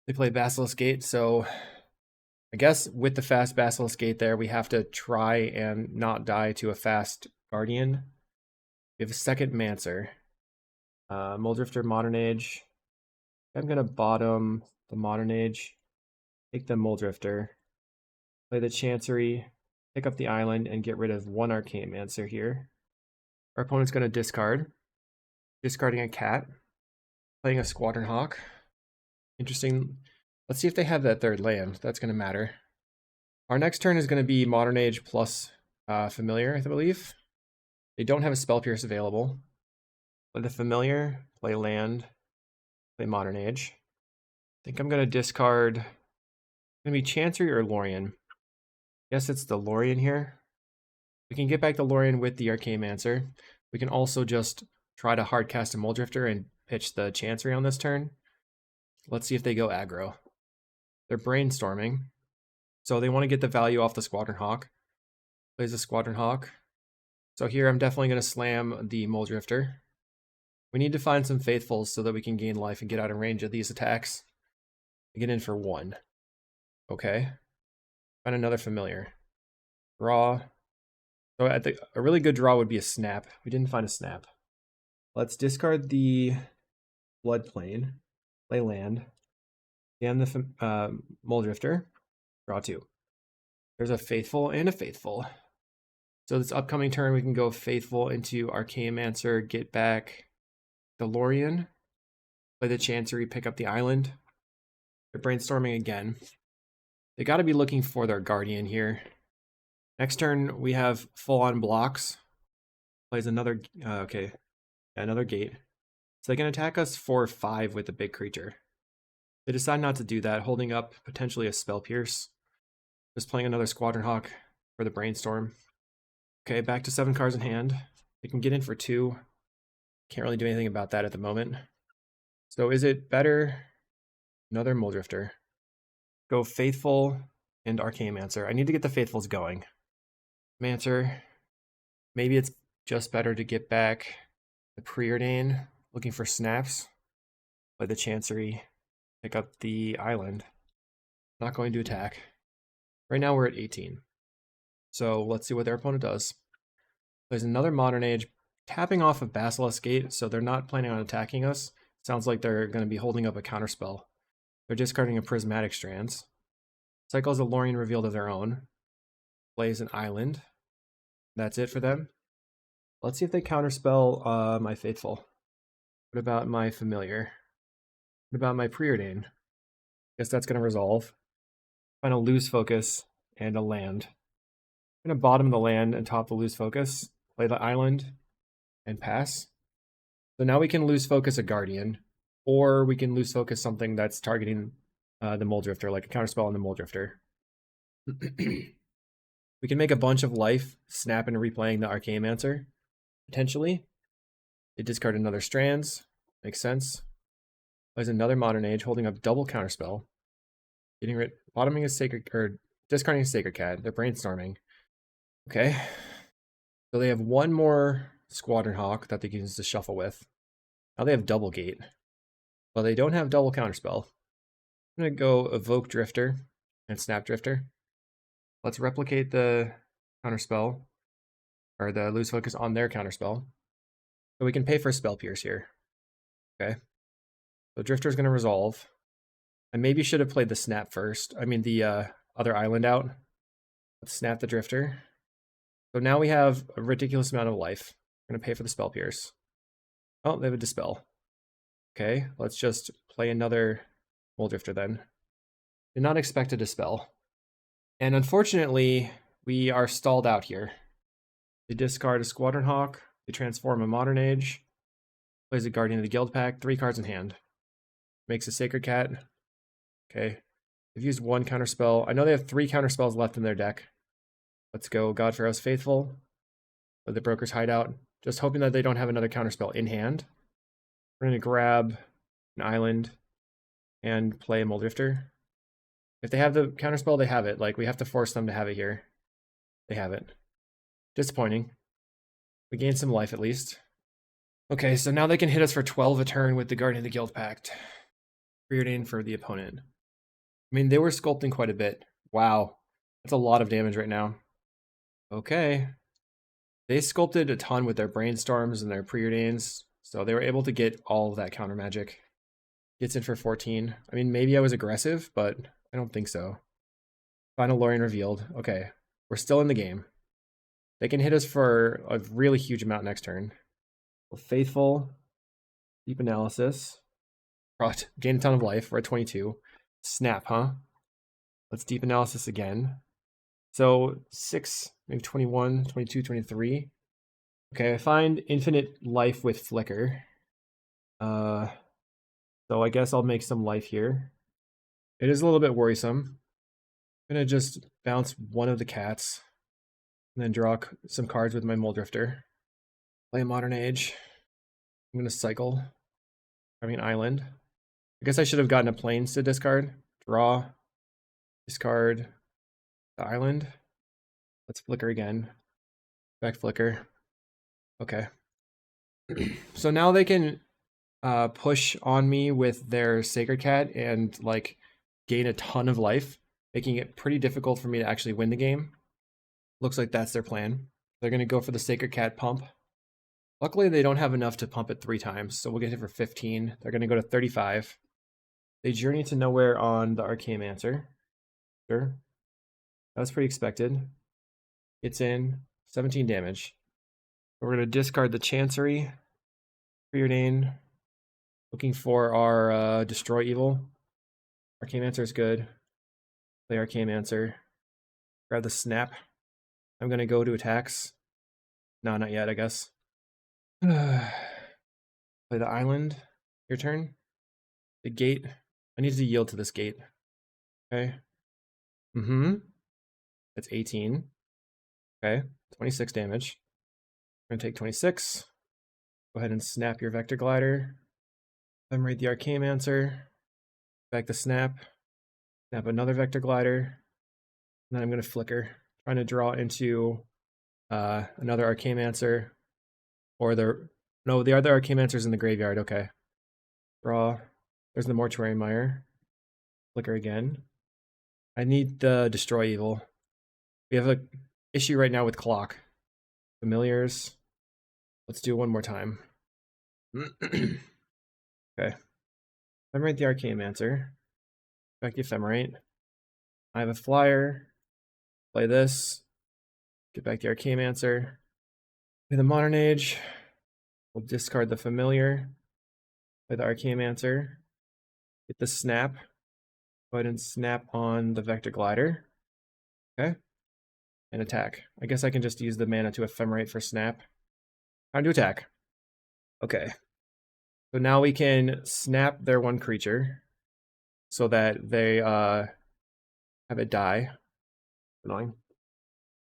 They play Basilisk Gate, so I guess with the fast Basilisk Gate there, we have to try and not die to a fast Guardian. We have a second Mancer. Muldrifter Modern Age. I'm going to bottom the Modern Age. take the Muldrifter, play the Chancery, pick up the island, and get rid of one Archaeomancer here. Our opponent's going to discard, discarding a cat, playing a Squadron Hawk. Interesting. Let's see if they have that third land. That's going to matter. Our next turn is going to be Modern Age plus Familiar, I believe. They don't have a Spell Pierce available. Play the Familiar, play land, play Modern Age. I think I'm going to discard. It's going to be Chancery or Lorien. Guess it's the Lorien here. We can get back the Lorien with the Archaeomancer. We can also just try to hardcast a Muldrifter and pitch the Chancery on this turn. Let's see if they go aggro. They're brainstorming. So they want to get the value off the Squadron Hawk. Plays a Squadron Hawk. So here I'm definitely going to slam the Muldrifter. We need to find some Faithfuls so that we can gain life and get out of range of these attacks. Get in for 1. Okay. Find another Familiar. Draw. So a really good draw would be a Snap. We didn't find a Snap. Let's discard the Floodplain. Play land. And the Muldrifter. Draw 2. There's a Faithful and a Faithful. So this upcoming turn we can go Faithful into Archaeomancer, get back the Lorien, play the Chancery, pick up the island. They're brainstorming again. They got to be looking for their Guardian here. Next turn we have full-on blocks. Plays another, another gate. So they can attack us for 5 with the big creature. They decide not to do that, holding up potentially a Spell Pierce. Just playing another Squadron Hawk for the Brainstorm. Okay, back to 7 cards in hand. They can get in for 2. Can't really do anything about that at the moment. So is it better? Another Muldrifter. Go Faithful and Archaeomancer. I need to get the Faithfuls going. Mancer. Maybe it's just better to get back the Preordain, looking for snaps. Play the Chancery. Pick up the island. Not going to attack. Right now we're at 18. So let's see what their opponent does. Plays another Modern Age, tapping off of Basilisk Gate, so they're not planning on attacking us. Sounds like they're going to be holding up a counterspell. They're discarding a Prismatic Strands. Cycles a Lorien Revealed of their own. Plays an island. That's it for them. Let's see if they counterspell my Faithful. What about my Familiar? What about my Preordain? Guess that's going to resolve. Find a Lose Focus and a land. I'm going to bottom the land and top the Lose Focus. Play the island and pass. So now we can Lose Focus a Guardian, or we can Lose Focus something that's targeting the Muldrifter, like a counterspell on the Muldrifter. We can make a bunch of life, snap into replaying the Archaeomancer, potentially. They discard another Strands, makes sense. Plays another Modern Age, holding up double counterspell. Getting rid, bottoming a Sacred, or discarding a Sacred Cat. They're brainstorming. Okay. So they have one more Squadron Hawk that they can use to shuffle with. Now they have double gate. But they don't have double counterspell. I'm going to go Evoke Drifter and Snap Drifter. Let's replicate the counterspell, or the Lose Focus on their counterspell. So we can pay for Spell Pierce here. Okay. So Drifter's going to resolve. I maybe should have played the Snap first. I mean the other island out. Let's Snap the Drifter. So now we have a ridiculous amount of life. We're going to pay for the Spell Pierce. Oh, they have a Dispel. Okay, let's just play another Muldrifter then. Did not expect a Dispel. And unfortunately, we are stalled out here. They discard a Squadron Hawk. They transform a Modern Age. Plays a Guardian of the Guild Pack. 3 cards in hand. Makes a Sacred Cat. Okay. They've used 1 counterspell. I know they have 3 counterspells left in their deck. Let's go God Pharaoh's Faithful. With the Broker's Hideout. Just hoping that they don't have another counterspell in hand. We're going to grab an island and play a Muldrifter. If they have the counterspell, they have it. Like, we have to force them to have it here. They have it. Disappointing. We gained some life at least. Okay, so now they can hit us for 12 a turn with the Guardian of the Guild Pact. Preordain for the opponent. I mean, they were sculpting quite a bit. Wow. That's a lot of damage right now. Okay. They sculpted a ton with their Brainstorms and their Preordains, so they were able to get all of that counter magic. Gets in for 14. I mean, maybe I was aggressive, but I don't think so. Final Lorien revealed. Okay, we're still in the game. They can hit us for a really huge amount next turn. Faithful, Deep Analysis. Gain a ton of life. We're at 22. Snap, huh? Let's Deep Analysis again. So 6, maybe 21, 22, 23. Okay, I find infinite life with Flicker. So I guess I'll make some life here. It is a little bit worrisome. I'm gonna just bounce one of the cats and then draw some cards with my Mole Drifter. Play a Modern Age. I'm gonna cycle. Having an island. I guess I should have gotten a Plains to discard. Draw. Discard the island. Let's Flicker again. Back Flicker. Okay. So now they can push on me with their Sacred Cat and like gain a ton of life, making it pretty difficult for me to actually win the game. Looks like that's their plan. They're going to go for the Sacred Cat pump. Luckily, they don't have enough to pump it 3 times, so we'll get it for 15. They're going to go to 35. They journey to nowhere on the Archaeomancer. Sure. That was pretty expected. It's in 17 damage. We're going to discard the Chancery. Preordain. Looking for our Destroy Evil. Archaeomancer is good. Play Archaeomancer. Grab the Snap. I'm going to go to attacks. No, not yet, I guess. Play the Island. Your turn. The Gate. I need to yield to this Gate. Okay. That's 18. Okay. 26 damage. We're going to take 26. Go ahead and snap your Vector Glider. Ephemerate the Archaeomancer. Back the Snap. Snap another Vector Glider. And then I'm going to Flicker. Trying to draw into another Archaeomancer. Or the other Archaeomancer's in the graveyard. Okay. Draw. There's the Mortuary Mire. Flicker again. I need the Destroy Evil. We have an issue right now with Clock. Familiars. Let's do it one more time. Okay. Ephemerate the Archaeomancer. Back the Ephemerate. I have a flyer. Play this. Get back the Archaeomancer. Play the Modern Age. We'll discard the Familiar. Play the Archaeomancer. Get the Snap. Go ahead and snap on the Vector Glider. Okay. And attack. I guess I can just use the mana to Ephemerate for snap. Time to attack. Okay. So now we can snap their one creature so that they have it die. Annoying.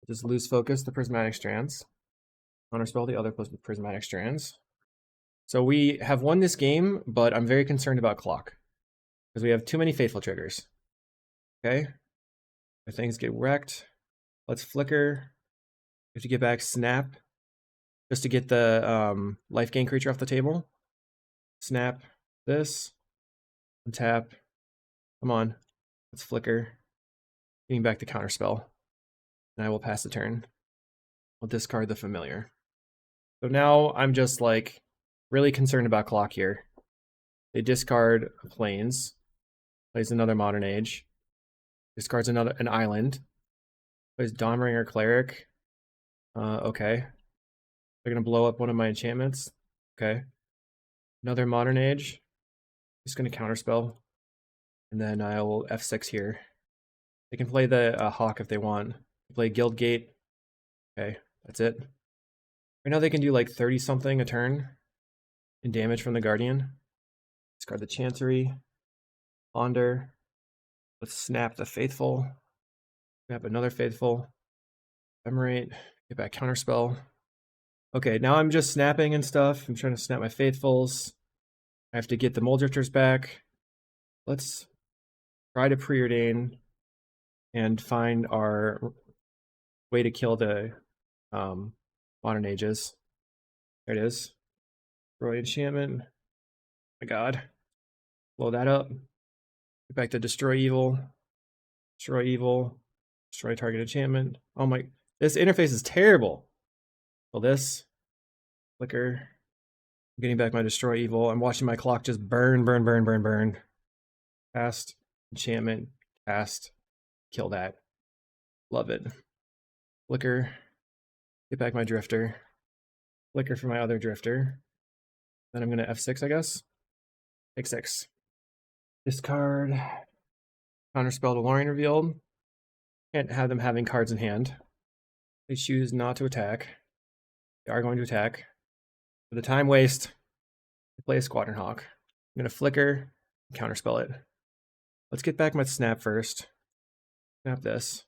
Just lose focus the Prismatic Strands. Counterspell the other Prismatic Strands. So we have won this game, but I'm very concerned about Clock. Because we have too many Faithful triggers. Okay. If things get wrecked. Let's Flicker. We have to get back Snap. Just to get the life gain creature off the table. Snap this. Untap. Come on. Let's Flicker. Getting back the Counterspell. And I will pass the turn. I'll discard the Familiar. So now I'm just like really concerned about Clock here. They discard Plains. Plays another Modern Age. Discards an island. Plays Dawnbringer Cleric. Okay. They're gonna blow up one of my enchantments. Okay. Another Modern Age. Just gonna counterspell. And then I will F6 here. They can play the Hawk if they want. Play Guildgate. Okay, that's it. Right now they can do like 30 something a turn in damage from the Guardian. Discard the Chancery. Ponder. Let's snap the Faithful. Snap another Faithful. Ephemerate. Get back Counterspell. Okay, now I'm just snapping and stuff. I'm trying to snap my Faithfuls. I have to get the Mole Drifters back. Let's try to preordain and find our way to kill the Modern Ages. There it is. Destroy enchantment. Oh my god. Blow that up. Get back to Destroy Evil. Destroy Evil. Destroy target enchantment. Oh my, this interface is terrible. Well, this. Flicker. I'm getting back my Destroy Evil. I'm watching my clock just burn. Cast enchantment. Cast. Kill that. Love it. Flicker. Get back my drifter. Flicker for my other drifter. Then I'm going to F6, I guess. Take 6. Discard. Counterspell to Lorien revealed. Can't have them having cards in hand. They choose not to attack. They are going to attack. For the time waste, I play a Squadron Hawk. I'm going to flicker and counterspell it. Let's get back my snap first. Snap this.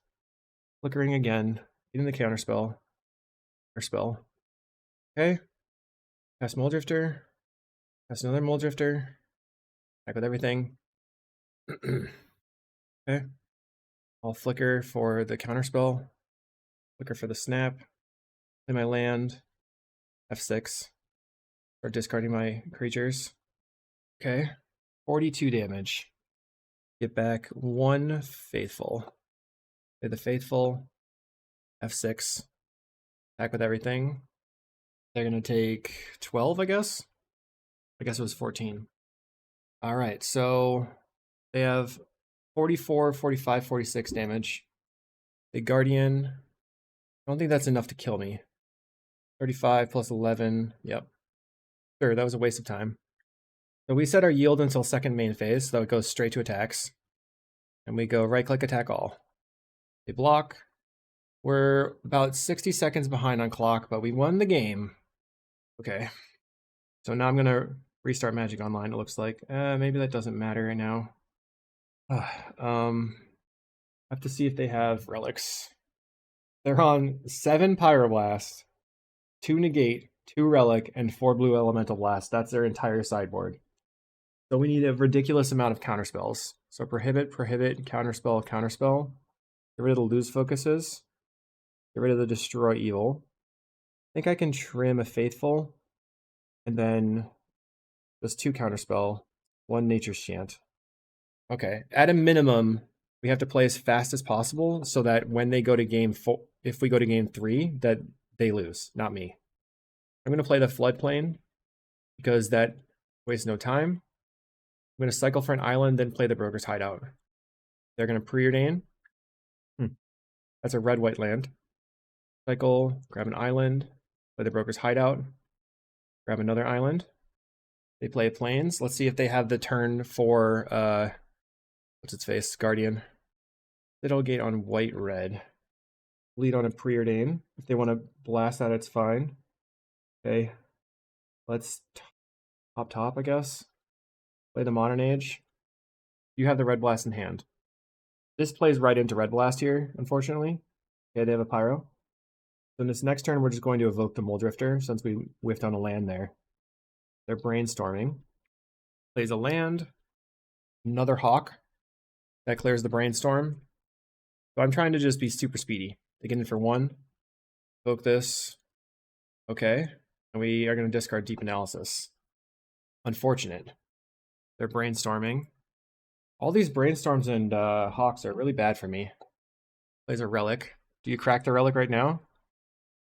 Flickering again. Getting the counterspell. Or spell. Okay. Cast Mole Drifter. Cast another Mole Drifter. Back with everything. Okay. I'll flicker for the counterspell. Flicker for the snap. Play my land. F6. Start discarding my creatures. Okay. 42 damage. Get back 1 Faithful. Play the Faithful. F6. Back with everything. They're going to take 12, I guess? I guess it was 14. Alright, so they have 44, 45, 46 damage. The Guardian. I don't think that's enough to kill me. 35 plus 11. Yep. Sure, that was a waste of time. So we set our yield until second main phase, so it goes straight to attacks. And we go right-click attack all. They block. We're about 60 seconds behind on clock, but we won the game. Okay. So now I'm going to restart Magic Online, it looks like. Maybe that doesn't matter right now. I have to see if they have relics. They're on 7 Pyroblast, 2 Negate, 2 Relic, and 4 Blue Elemental Blast. That's their entire sideboard. So we need a ridiculous amount of counterspells. So Prohibit, Prohibit, Counterspell, Counterspell. Get rid of the Lose Focuses. Get rid of the Destroy Evil. I think I can trim a Faithful. And then just 2 Counterspell, 1 Nature's Chant. Okay, at a minimum, we have to play as fast as possible so that when they go to game 4, if we go to game 3, that they lose, not me. I'm going to play the Floodplain because that wastes no time. I'm going to cycle for an island, then play the Broker's Hideout. They're going to preordain. That's a red-white land. Cycle, grab an island, play the Broker's Hideout, grab another island. They play Plains. Let's see if they have the turn for, what's its face? Guardian. Citadel Gate on white-red. Lead on a preordain. If they want to blast that, it's fine. Okay. Let's top, I guess. Play the Modern Age. You have the Red Blast in hand. This plays right into Red Blast here, unfortunately. Okay, they have a Pyro. So in this next turn, we're just going to evoke the Mole Drifter, since we whiffed on a land there. They're brainstorming. Plays a land. Another Hawk. That clears the brainstorm. So I'm trying to just be super speedy. They get in for 1. Evoke this. Okay. And we are going to discard Deep Analysis. Unfortunate. They're brainstorming. All these brainstorms and Hawks are really bad for me. Plays a Relic. Do you crack the Relic right now?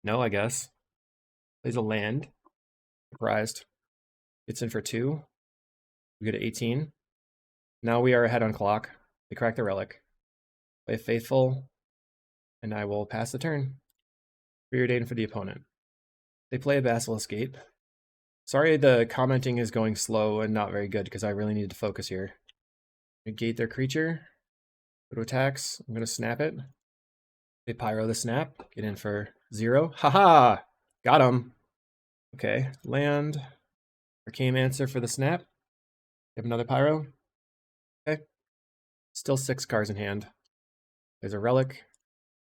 No, I guess. Plays a land. Surprised. Gets in for 2. We go to 18. Now we are ahead on clock. They crack the Relic. Play Faithful. And I will pass the turn. Preordain for the opponent. They play a Basilisk Gate. Sorry the commenting is going slow and not very good because I really need to focus here. Negate their creature. Go to attacks. I'm going to snap it. They Pyro the snap. Get in for 0. Haha! Got him. Okay. Land. Arcane Answer for the snap. You have another Pyro. Okay. Still 6 cards in hand. There's a Relic.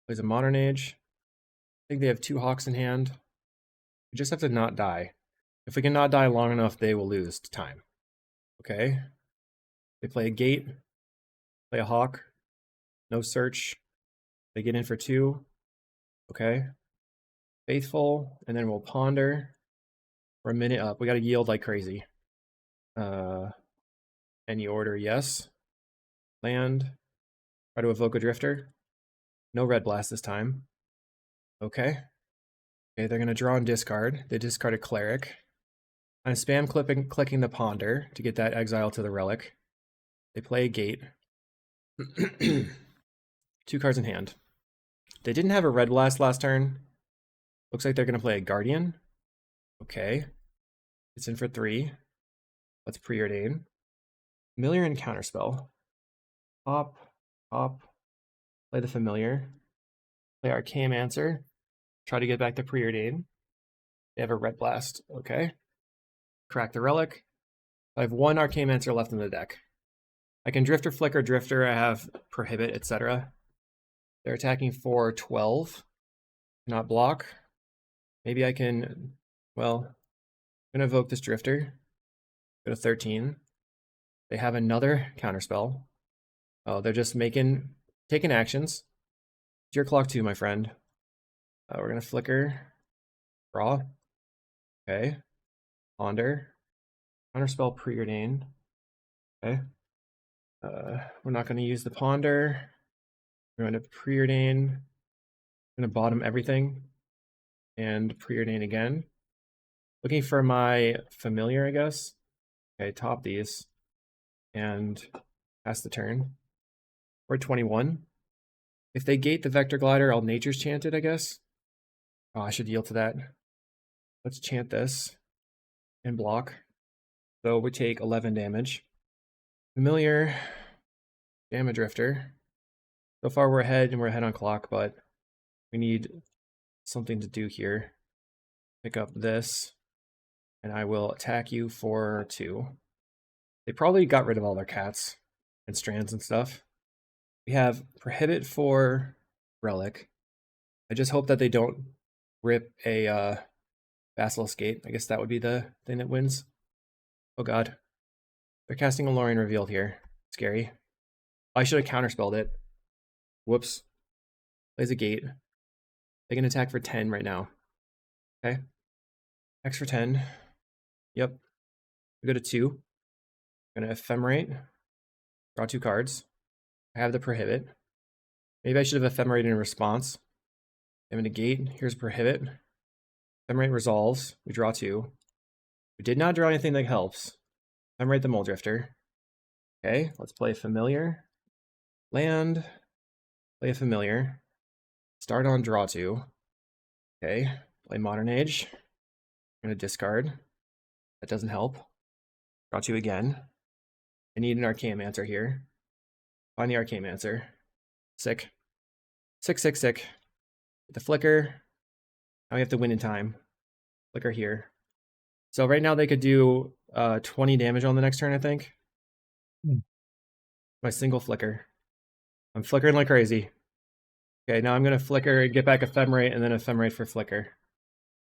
Plays a Modern Age. I think they have 2 Hawks in hand. We just have to not die. If we can not die long enough, they will lose to time. Okay. They play a Gate. Play a Hawk. No search. They get in for 2. Okay. Faithful. And then we'll Ponder. We're a minute up. We got to yield like crazy. Any order, yes. Land. Try to evoke a Drifter. No Red Blast this time. Okay. Okay, they're going to draw and discard. They discard a Cleric. I'm spam clicking the Ponder to get that exile to the Relic. They play a Gate. 2 cards in hand. They didn't have a red blast last turn. Looks like they're going to play a Guardian. Okay. It's in for 3. Let's preordain. Familiar and Counterspell. Pop, pop. Play the Familiar. Play Archaeomancer. Try to get back to preordain. They have a red blast. Okay. Crack the Relic. I have 1 Archaeomancer left in the deck. I can Drifter, Flicker, Drifter. I have Prohibit, etc. They're attacking for 12. Cannot block. Maybe I can, well, I'm going to evoke this Drifter. Go to 13. They have another Counterspell. Oh, they're just taking actions. It's your clock too, my friend. We're going to Flicker. Draw. Okay. Ponder. Counterspell preordain. Okay. We're not going to use the Ponder. We're going to preordain. I'm going to bottom everything. And preordain again. Looking for my Familiar, I guess. Okay, top these. And pass the turn. We're 21. If they gate the Vector Glider, I'll Nature's Chant it, I guess. Oh, I should yield to that. Let's chant this. And block. So we take 11 damage. Familiar. Damage Drifter. So far we're ahead and we're ahead on clock, but we need something to do here. Pick up this. And I will attack you for 2. They probably got rid of all their cats and strands and stuff. We have Prohibit for Relic. I just hope that they don't rip a Basilisk Gate. I guess that would be the thing that wins. Oh god. They're casting Alorian Revealed here. Scary. I should have counterspelled it. Whoops. Plays a gate. They can attack for 10 right now. Okay. X for 10. Yep. We go to 2. I'm going to Ephemerate. Draw 2 cards. I have the Prohibit. Maybe I should have Ephemerated in response. I'm going to gate. Here's Prohibit. Ephemerate resolves. We draw 2. We did not draw anything that helps. Ephemerate the Mole Drifter. Okay, let's play Familiar. Land. Play a Familiar. Start on draw 2. Okay, play Modern Age. I'm going to discard. That doesn't help. Draw 2 again. I need an Archaeomancer here. Find the Archaeomancer. Sick. Sick, sick, sick. The Flicker. Now we have to win in time. Flicker here. So right now they could do 20 damage on the next turn, I think. My single Flicker. I'm flickering like crazy. Okay, now I'm going to Flicker and get back Ephemerate and then Ephemerate for Flicker.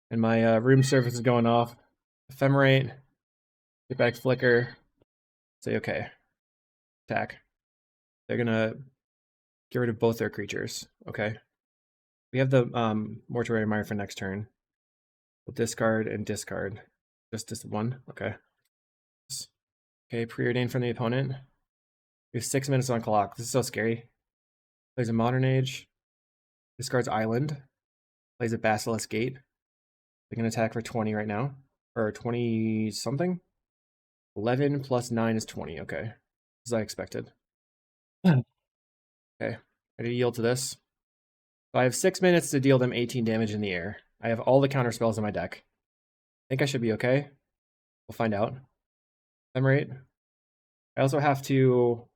And my room service is going off. Ephemerate. Get back Flicker. Say okay. Attack. They're going to get rid of both their creatures. Okay. We have the Mortuary Mire for next turn. We'll discard and discard. Just this one. Okay. Okay, preordain from the opponent. We have 6 minutes on clock. This is so scary. Plays a Modern Age. Discards Island. Plays a Basilisk Gate. They can attack for 20 right now. Or 20 something? 11 plus 9 is 20. Okay. As I expected. Okay. Ready to yield to this. So I have 6 minutes to deal them 18 damage in the air. I have all the counter spells in my deck. I think I should be okay. We'll find out. Ephemerate. I also have to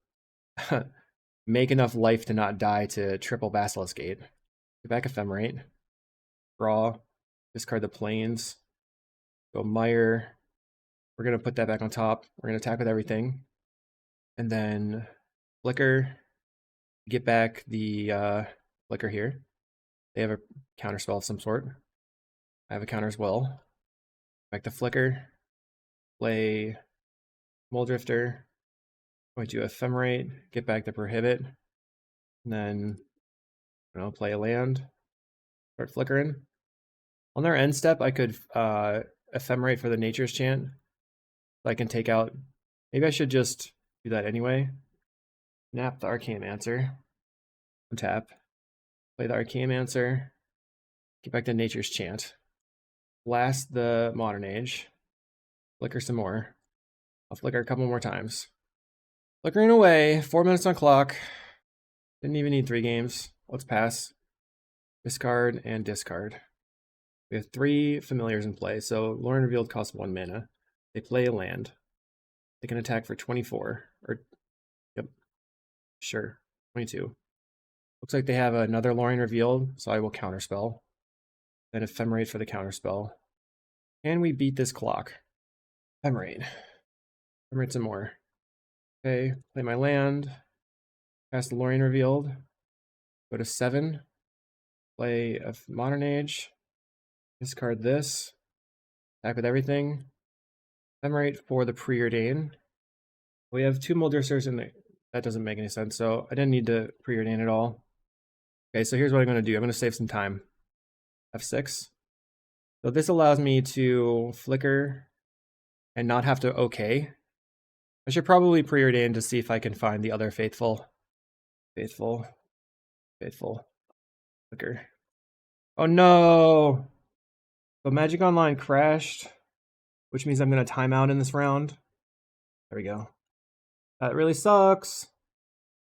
make enough life to not die to triple Basilisk Gate. Get back Ephemerate. Draw. Discard the plains. Go Mire. We're going to put that back on top. We're going to attack with everything. And then Flicker. Get back the Flicker here. They have a counter spell of some sort. I have a counter as well. Back to Flicker. Play Mole Drifter. Going to Ephemerate. Get back the Prohibit. And then play a land. Start flickering. On their end step, I could Ephemerate for the Nature's Chant. So I can take out. Maybe I should just do that anyway. Nap the Archaeomancer. Untap. Play the Archaeomancer. Get back to Nature's Chant. Blast the Modern Age. Flicker some more. I'll flicker a couple more times. Flickering away, 4 minutes on clock. Didn't even need 3 games. Let's pass. Discard and discard. We have 3 familiars in play, so Lauren Revealed costs 1 mana. They play a land. They can attack for 24. Or, yep, sure, 22. Looks like they have another Lauren Revealed, so I will counterspell. Then Ephemerate for the counterspell. Can we beat this clock? Ephemerate. Ephemerate some more. Okay, play my land. Cast the Lauren Revealed. Go to 7. Play a Modern Age. Discard this. Attack with everything. Ephemerate for the Preordain. We have 2 Muldersers in the... That doesn't make any sense, so I didn't need to Preordain at all. Okay, so here's what I'm going to do. I'm going to save some time. F6. So this allows me to flicker and not have to OK. I should probably Preordain to see if I can find the other faithful. Faithful. Flicker. Oh no! So Magic Online crashed, which means I'm going to time out in this round. There we go. That really sucks.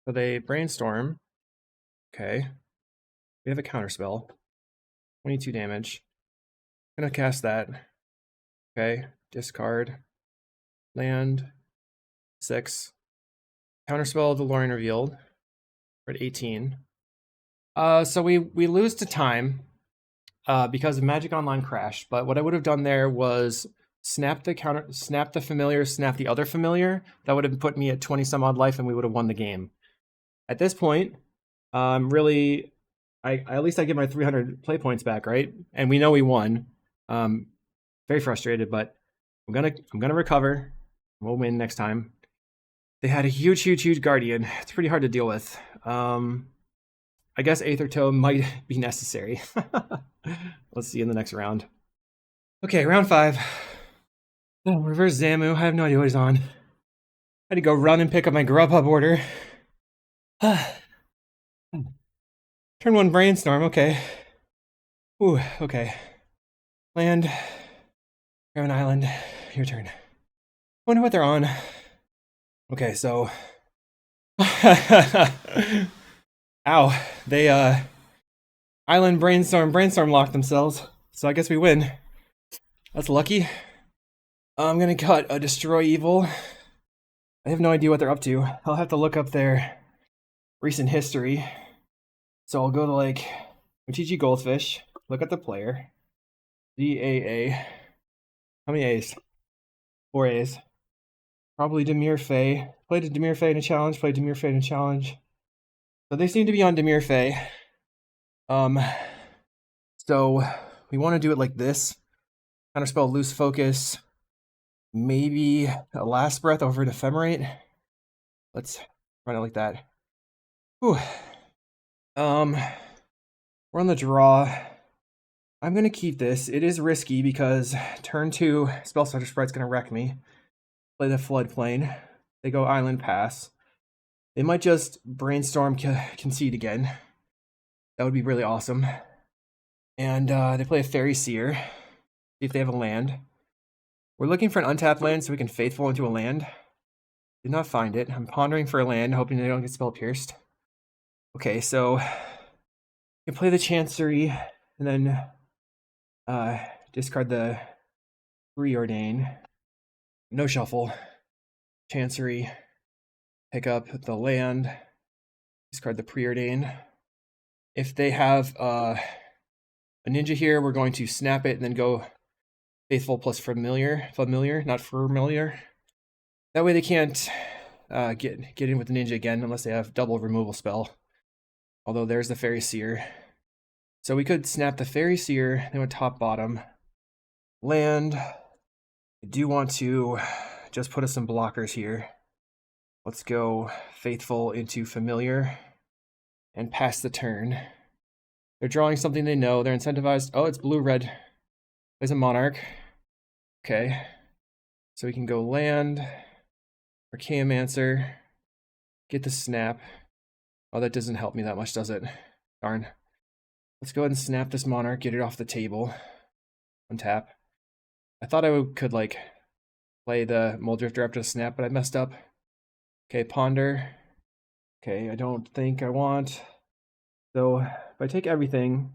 So they brainstorm. Okay. We have a counterspell. 22 damage. I'm going to cast that. Okay. Discard. Land. 6. Counterspell the Lauren Revealed. We're at 18. So we lose to time because of Magic Online crashed. But what I would have done there was snap the familiar, snap the other familiar. That would have put me at 20 some odd life, and we would have won the game. At this point, really, at least I get my 300 play points back, right? And we know we won. Very frustrated, but I'm gonna recover. We'll win next time. They had a huge Guardian. It's pretty hard to deal with. I guess Aether Toe might be necessary. Let's see in the next round. Okay, round 5. Oh, reverse Zamu. I have no idea what he's on. I had to go run and pick up my Grubhub order. Turn 1 Brainstorm, okay. Ooh, okay. Land. Grab an island. Your turn. Wonder what they're on. Okay, so... Ow. They, Island Brainstorm locked themselves. So I guess we win. That's lucky. I'm gonna cut a Destroy Evil. I have no idea what they're up to. I'll have to look up their recent history. So I'll go to, like, MTG Goldfish, look at the player. DAA. How many A's? 4 A's. Probably UR Fae. Played a UR Fae in a challenge, played UR Fae in a challenge. So they seem to be on UR Fae. So we want to do it like this. Counterspell Loose Focus. Maybe a Last Breath over an Ephemerate. Let's run it like that. Whew. We're on the draw. I'm gonna keep this. It is risky because turn 2 Spell Center Sprite's gonna wreck me. Play the Floodplain. They go Island Pass. They might just Brainstorm concede again. That would be really awesome. And they play a Fairy Seer. See if they have a land. We're looking for an untapped land so we can Faithful into a land. Did not find it. I'm pondering for a land, hoping they don't get Spell Pierced. Okay, so you can play the Chancery and then discard the Preordain. No shuffle. Chancery. Pick up the land. Discard the Preordain. If they have a ninja here, we're going to snap it and then go Faithful plus Familiar, not Familiar. That way they can't get in with the ninja again unless they have double removal spell. Although there's the Fairy Seer. So we could snap the Fairy Seer, then with top bottom. Land. I do want to just put us some blockers here. Let's go Faithful into Familiar and pass the turn. They're drawing something they know. They're incentivized. Oh, it's blue-red. There's a Monarch. Okay. So we can go land. Archaeomancer. Get the snap. Oh, that doesn't help me that much, does it? Darn. Let's go ahead and snap this Monarch, get it off the table. Untap. I thought I could, like, play the Muldrifter after the snap, but I messed up. Okay, ponder. Okay, I don't think I want. So if I take everything,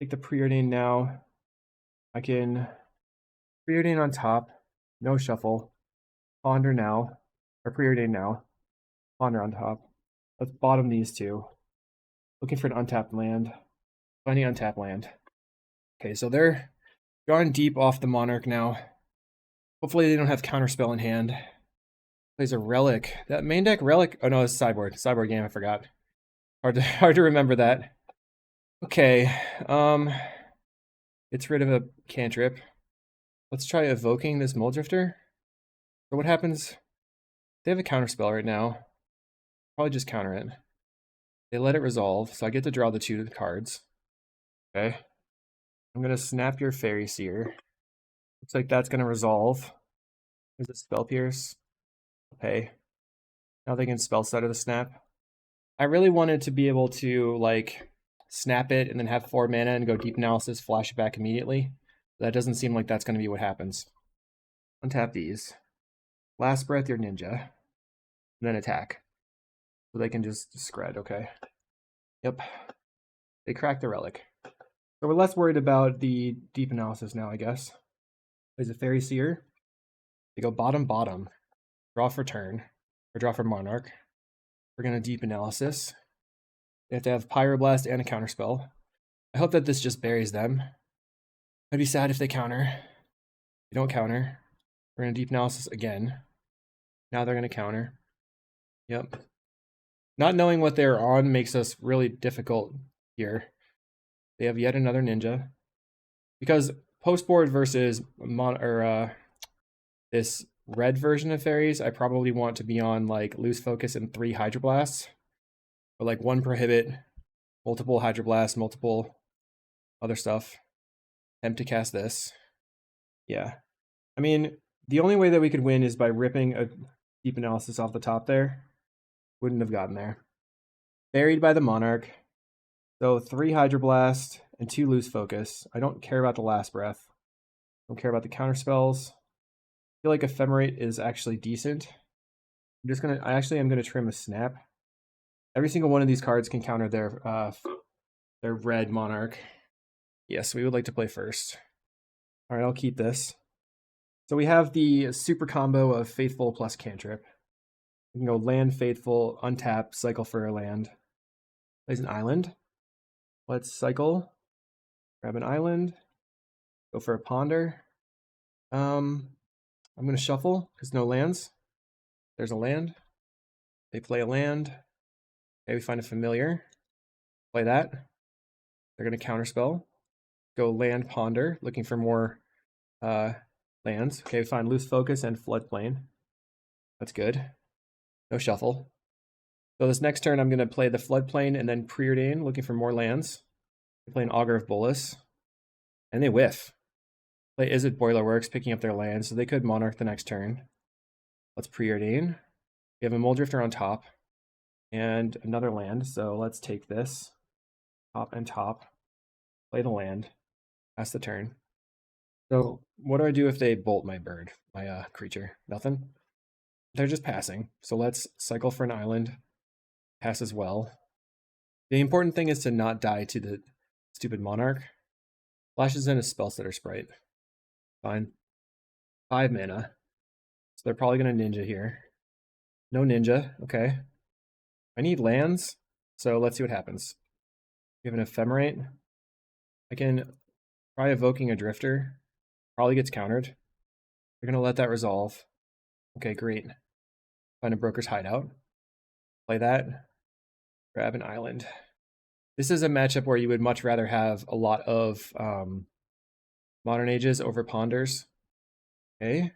take the preordain now, I can preordain on top, no shuffle, ponder now, or preordain now, ponder on top. Let's bottom these two. Looking for an untapped land. Finding untapped land. Okay, so they're gone deep off the Monarch now. Hopefully they don't have Counterspell in hand. Plays a Relic. That main deck Relic. Oh no, it's Sideboard. Sideboard game, I forgot. Hard to remember that. Okay. It's rid of a cantrip. Let's try evoking this Mulldrifter. So what happens? They have a Counterspell right now. Probably just counter it. They let it resolve, so I get to draw the 2 cards. Okay. I'm gonna snap your Fairy Seer. Looks like that's gonna resolve. There's a Spell Pierce. Okay. Now they can spell stutter the snap. I really wanted to be able to like snap it and then have 4 mana and go deep analysis, flash it back immediately. That doesn't seem like that's gonna be what happens. Untap these. Last breath your ninja. And then attack. So they can just scred, okay. Yep. They cracked the relic. So we're less worried about the deep analysis now, I guess. There's a Fairy Seer. They go bottom, bottom. Draw for turn. Or draw for Monarch. We're going to deep analysis. They have to have Pyroblast and a Counterspell. I hope that this just buries them. I'd be sad if they counter. They don't counter. We're going to deep analysis again. Now they're going to counter. Yep. Not knowing what they're on makes us really difficult here. They have yet another ninja. Because post-board versus this red version of fairies, I probably want to be on like loose focus and 3 hydroblasts. Or like 1 prohibit, multiple hydroblasts, multiple other stuff. Attempt to cast this. Yeah. I mean, the only way that we could win is by ripping a deep analysis off the top there. Wouldn't have gotten there. Buried by the Monarch. So 3 hydroblast and 2 loose focus. I don't care about the last breath. Don't care about the counter spells. I feel like Ephemerate is actually decent. I actually am gonna trim a snap. Every single one of these cards can counter their red Monarch. Yes, we would like to play first. All right, I'll keep this. So we have the super combo of Faithful plus Cantrip. We can go land Faithful, untap, cycle for a land. Plays an island. Let's cycle. Grab an island. Go for a ponder. I'm going to shuffle because no lands. There's a land. They play a land. Okay, we find a familiar. Play that. They're going to counterspell. Go land ponder, looking for more lands. Okay, we find loose focus and floodplain. That's good. No shuffle. So this next turn, I'm going to play the floodplain and then preordain, looking for more lands. They play an Augur of Boros, and they whiff. Play Is It Boilerworks, picking up their lands, so they could Monarch the next turn. Let's preordain. We have a Mulldrifter on top, and another land, so let's take this. Top and top. Play the land. Pass the turn. So what do I do if they bolt my bird, my creature? Nothing? They're just passing. So let's cycle for an island. Pass as well. The important thing is to not die to the stupid Monarch. Flashes in a Spellstutter Sprite. Fine. 5 mana. So they're probably going to ninja here. No ninja. Okay. I need lands. So let's see what happens. We have an Ephemerate. I can try evoking a Drifter. Probably gets countered. They're going to let that resolve. Okay, great. Find a Broker's Hideout. Play that. Grab an island. This is a matchup where you would much rather have a lot of Modern Ages over Ponders. Okay.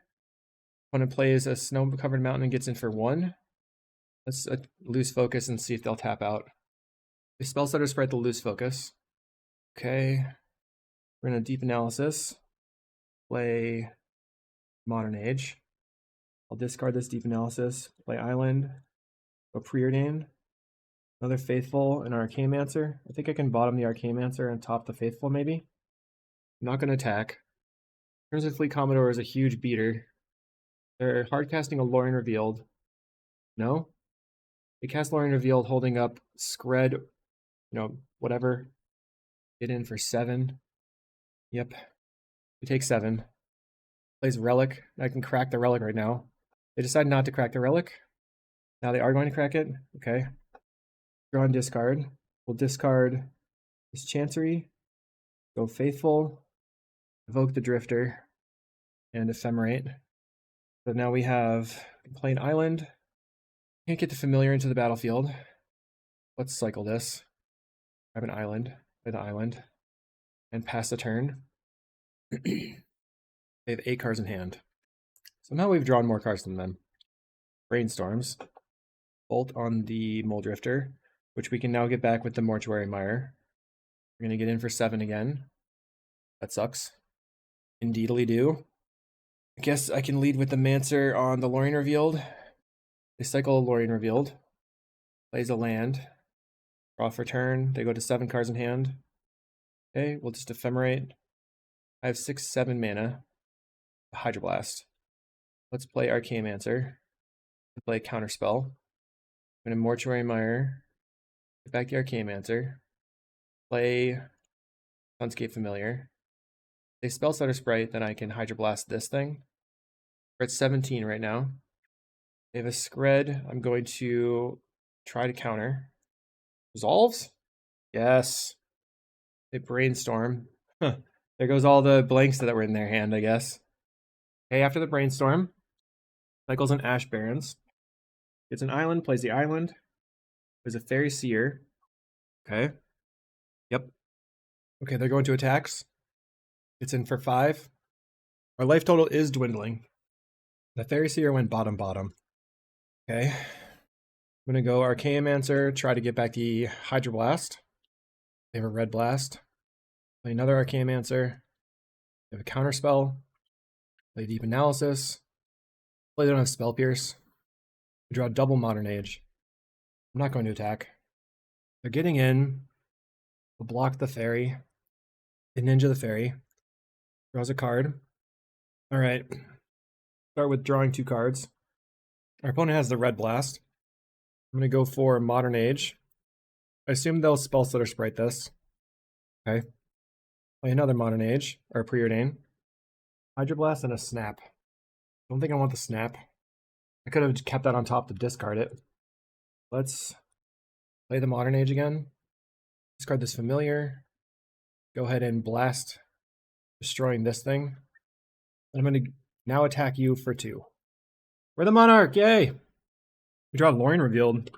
Opponent plays a snow-covered mountain and gets in for 1. Let's lose focus and see if they'll tap out. The Spellstutter Sprite the loose focus. Okay. We're in a deep analysis. Play Modern Age. I'll discard this deep analysis. Play Island. Go preordain. Another Faithful and Archaeomancer. I think I can bottom the Archaeomancer and top the Faithful maybe. I'm not going to attack. Crimson Fleet Commodore is a huge beater. They're hardcasting a Lorien Revealed. No? They cast Lorien Revealed, holding up Scred, whatever. Get in for 7. Yep. We take 7. Plays Relic. I can crack the Relic right now. They decide not to crack the Relic. Now they are going to crack it. Okay. Draw and discard. We'll discard this Chancery. Go Faithful. Evoke the Drifter. And Ephemerate. So now we have Plain Island. Can't get the Familiar into the battlefield. Let's cycle this. Grab an island. Play the island. And pass the turn. They have 8 cards in hand. Somehow we've drawn more cards than them. Brainstorms. Bolt on the Mole Drifter, which we can now get back with the Mortuary Mire. We're going to get in for 7 again. That sucks. Indeedly do. I guess I can lead with the Mancer on the Lorien Revealed. They cycle a Lorien Revealed. Plays a land. Draw for turn. They go to 7 cards in hand. Okay, we'll just Ephemerate. I have 6/7 mana. Hydroblast. Let's play Archaeomancer. Play a Counterspell. I'm going to Mortuary Mire. Get back the Archaeomancer. Play Sunscape Familiar. They spell Stutter Sprite, then I can Hydroblast this thing. We're at 17 right now. They have a Scred. I'm going to try to counter. Resolves? Yes. They Brainstorm. Huh. There goes all the blanks that were in their hand, I guess. Okay, after the Brainstorm, cycles an Ash Barrens. Gets an island, plays the island. There's a Fairy Seer. Okay. Yep. Okay, they're going to attacks. It's in for 5. Our life total is dwindling. The Fairy Seer went bottom. Okay. I'm going to go Archaeomancer, try to get back the Hydroblast. They have a Red Blast. Play another Archaeomancer. They have a Counterspell. Play Deep Analysis. Play they don't have Spell Pierce. We draw double Modern Age. I'm not going to attack. They're getting in. We'll block the Fairy. They Ninja the Fairy. Draws a card. Alright. Start with drawing 2 cards. Our opponent has the Red Blast. I'm going to go for Modern Age. I assume they'll Spell Stutter Sprite this. Okay. Play another Modern Age, or Preordain. Hydroblast and a Snap. I don't think I want the Snap. I could have kept that on top to discard it. Let's play the Modern Age again. Discard this Familiar. Go ahead and blast, destroying this thing. And I'm going to now attack you for 2. We're the Monarch, yay! We draw Lorien Revealed.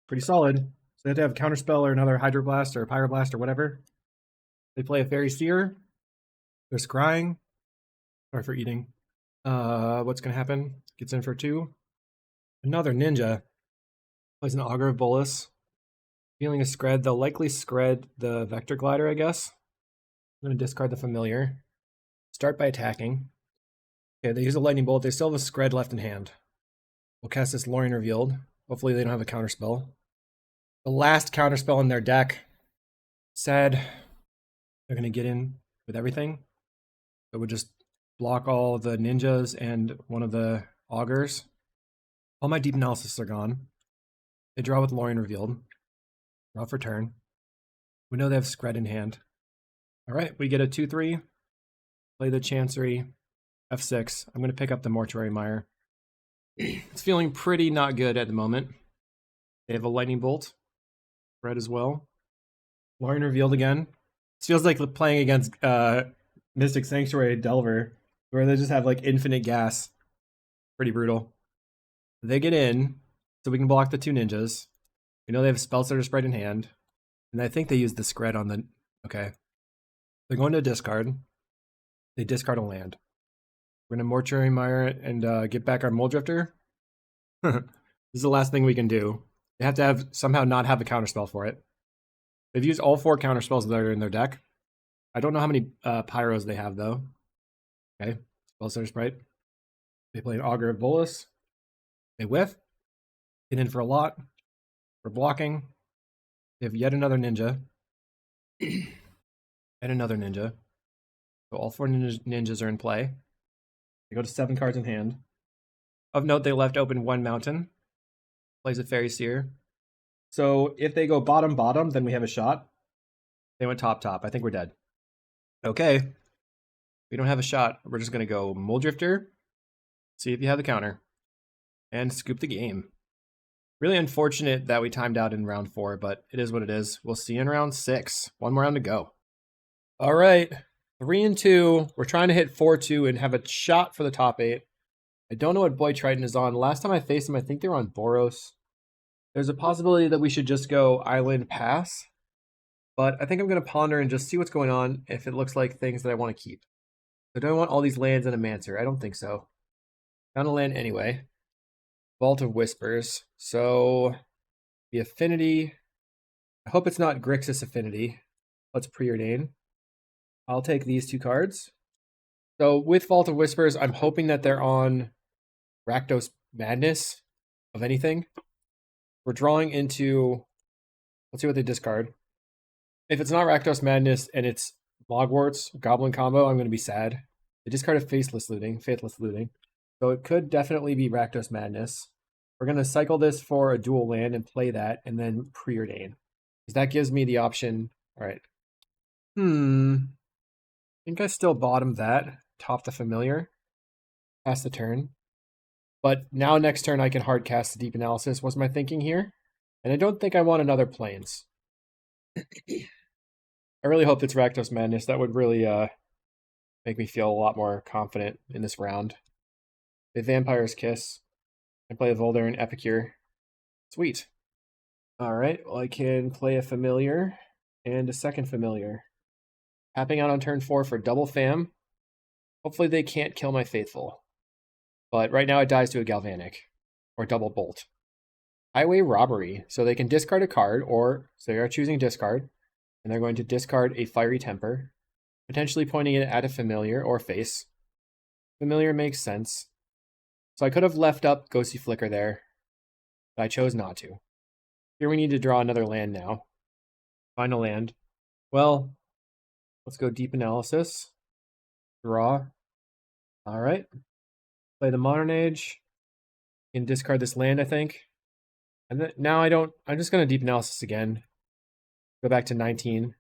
Pretty solid. So they have to have a Counterspell or another Hydroblast or Pyroblast or whatever. They play a Fairy Seer. They're scrying. Sorry for eating. What's going to happen? Gets in for 2. Another Ninja. Plays an Augur of Boros. Feeling a Scred. They'll likely Scred the Vector Glider, I guess. I'm going to discard the Familiar. Start by attacking. Okay, they use a Lightning Bolt. They still have a Scred left in hand. We'll cast this Lorien Revealed. Hopefully they don't have a Counterspell. The last Counterspell in their deck. Sad. They're going to get in with everything. So we'll just block all the Ninjas and one of the Augurs. All my Deep Analysis are gone. They draw with Lorien Revealed. Draw for turn. We know they have Scred in hand. Alright, we get a 2/3. Play the Chancery. F6. I'm going to pick up the Mortuary Mire. It's feeling pretty not good at the moment. They have a Lightning Bolt. Red as well. Lorien Revealed again. This feels like playing against Mystic Sanctuary Delver, where they just have like infinite gas. Pretty brutal. They get in, so we can block the 2 Ninjas. We know they have Spell Stutter Sprite in hand. And I think they use the Scred on the... Okay. They're going to discard. They discard a land. We're going to Mortuary Mire and get back our Mole Drifter. This is the last thing we can do. They have to somehow not have a Counterspell for it. They've used all 4 Counterspells that are in their deck. I don't know how many Pyros they have, though. Okay. Spell Stutter Sprite. They play an Augur of Boros. They whiff. Get in for a lot. We're blocking. They have yet another Ninja. And another Ninja. So all 4 ninjas are in play. They go to 7 cards in hand. Of note, they left open 1 mountain. Plays a Fairy Seer. So if they go bottom, bottom, then we have a shot. They went top, top. I think we're dead. Okay. We don't have a shot. We're just going to go Muldrifter. See if you have the counter. And scoop the game. Really unfortunate that we timed out in round 4, but it is what it is. We'll see you in round 6. One more round to go. All right. 3 and 2. We're trying to hit 4-2 and have a shot for the top 8. I don't know what Boy Triton is on. Last time I faced him, I think they were on Boros. There's a possibility that we should just go Island Pass. But I think I'm going to ponder and just see what's going on if it looks like things that I want to keep. So do I want all these lands and a Mancer? I don't think so. Found a land anyway. Vault of Whispers. So the Affinity. I hope it's not Grixis Affinity. Let's preordain. I'll take these 2 cards. So with Vault of Whispers, I'm hoping that they're on Rakdos Madness of anything. We're drawing into... Let's see what they discard. If it's not Rakdos Madness and it's Mogwarts, Goblin combo, I'm going to be sad. They discarded Faithless Looting. So it could definitely be Rakdos Madness. We're going to cycle this for a dual land and play that, and then preordain. Because that gives me the option... Alright. I think I still bottom that. Top the Familiar. Pass the turn. But now next turn I can hard cast the Deep Analysis, was my thinking here. And I don't think I want another Plains. I really hope it's Rakdos Madness. That would really make me feel a lot more confident in this round. The Vampire's Kiss. I play a Volder and Epicure. Sweet. Alright, well I can play a Familiar and a second Familiar. Tapping out on turn 4 for double fam. Hopefully they can't kill my Faithful. But right now it dies to a Galvanic. Or double bolt. Highway Robbery. So they can discard a card, or so they are choosing discard. And they're going to discard a Fiery Temper. Potentially pointing it at a Familiar or face. Familiar makes sense. So I could have left up Ghostly Flicker there. But I chose not to. Here we need to draw another land now. Find a land. Well, let's go Deep Analysis. Draw. Alright. Play the Modern Age. Can discard this land, I think. And then, now I'm just going to Deep Analysis again. Go back to 19.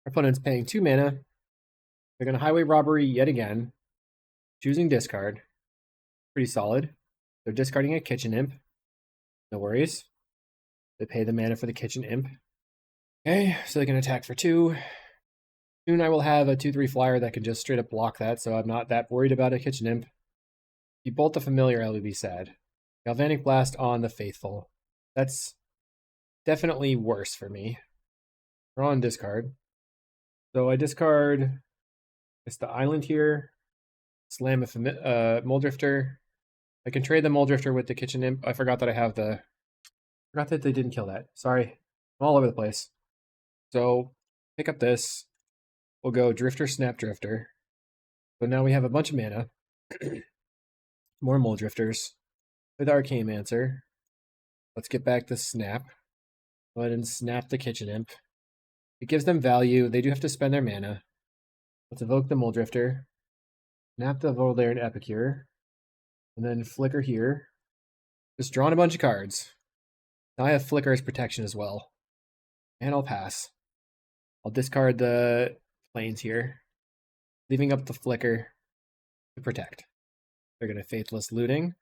Our opponent's paying 2 mana. They're going to Highway Robbery yet again. Choosing discard. Pretty solid. They're discarding a Kitchen Imp. No worries. They pay the mana for the Kitchen Imp. Okay, so they can attack for 2. Soon I will have a 2/3 flyer that can just straight up block that, so I'm not that worried about a Kitchen Imp. If you bolt the Familiar, I will be sad. Galvanic Blast on the Faithful. That's definitely worse for me. Draw and discard. So I discard the island here. Slam a Muldrifter. I can trade the Muldrifter with the Kitchen Imp. I forgot that I have the... Forgot that they didn't kill that. Sorry. I'm all over the place. So, pick up this. We'll go Drifter, Snap Drifter. So now we have a bunch of mana. More Muldrifters. With Archaeomancer. Let's get back the Snap. Go ahead and snap the Kitchen Imp. It gives them value. They do have to spend their mana. Let's evoke the Muldrifter. Snap the Volder and Epicure. And then flicker here. Just drawing a bunch of cards. Now I have Flicker as protection as well. And I'll pass. I'll discard the Plains here. Leaving up the Flicker to protect. They're going to Faithless Looting.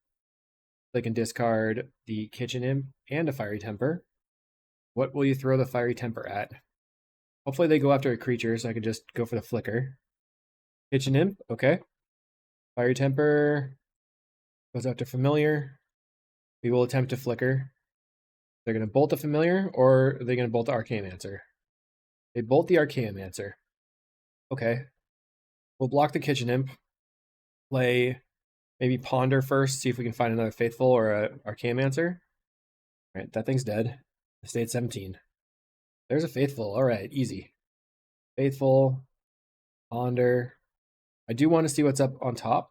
They can discard the Kitchen Imp and a Fiery Temper. What will you throw the Fiery Temper at? Hopefully they go after a creature, so I can just go for the Flicker. Kitchen Imp, okay. Fiery Temper goes after Familiar. We will attempt to Flicker. They're going to bolt the Familiar, or are they going to bolt the Archaeomancer? They bolt the Archaeomancer. Okay. We'll block the Kitchen Imp. Play maybe Ponder first, see if we can find another Faithful or a Archaeomancer. Alright, that thing's dead. I stay at 17. There's a Faithful. Alright, easy. Faithful. Ponder. I do want to see what's up on top.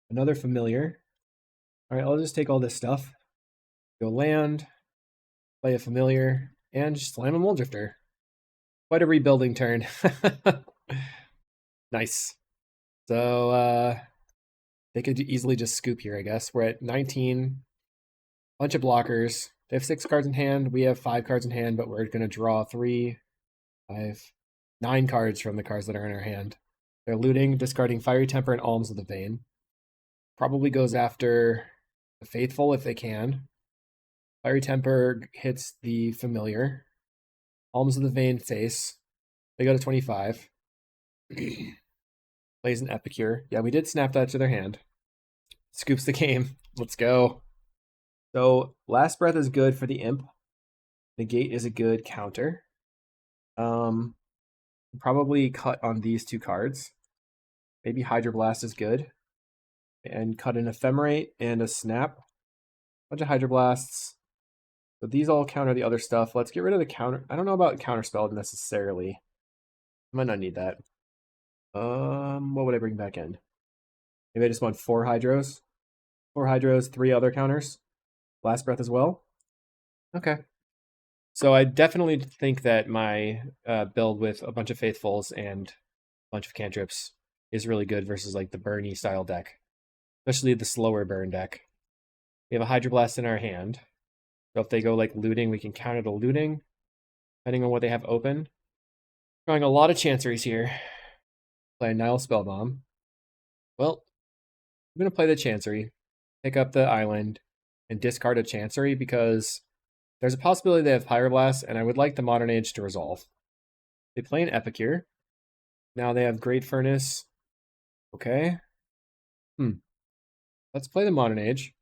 Another Familiar. Alright, I'll just take all this stuff. Go land. Play a Familiar. And just slam a Muldrifter. Quite a rebuilding turn. Nice. So, they could easily just scoop here, I guess. We're at 19. Bunch of blockers. They have 6 cards in hand. We have 5 cards in hand, but we're going to draw 3, 5, 9 cards from the cards that are in our hand. They're looting, discarding Fiery Temper and Alms of the Vein. Probably goes after the Faithful if they can. Fiery Temper hits the Familiar. Alms of the Vein face. They go to 25. Plays an Epicure. Yeah, we did snap that to their hand. Scoops the game. Let's go. So, Last Breath is good for the Imp. Negate is a good counter. Probably cut on these 2 cards. Maybe Hydroblast is good. And cut an Ephemerate and a Snap. Bunch of Hydroblasts. So these all counter the other stuff. Let's get rid of the counter. I don't know about Counterspell necessarily. I might not need that. What would I bring back in? Maybe I just want 4 Hydros. 4 Hydros, 3 other counters. Last Breath as well. Okay. So I definitely think that my build with a bunch of Faithfuls and a bunch of cantrips is really good versus like the Burny style deck. Especially the slower burn deck. We have a Hydroblast in our hand. So if they go like looting, we can counter the looting, depending on what they have open. Drawing a lot of Chanceries here. Play a Nile Spellbomb. Well, I'm going to play the Chancery, pick up the island, and discard a Chancery because there's a possibility they have Pyroblast, and I would like the Modern Age to resolve. They play an Epicure. Now they have Great Furnace. Okay. Let's play the Modern Age.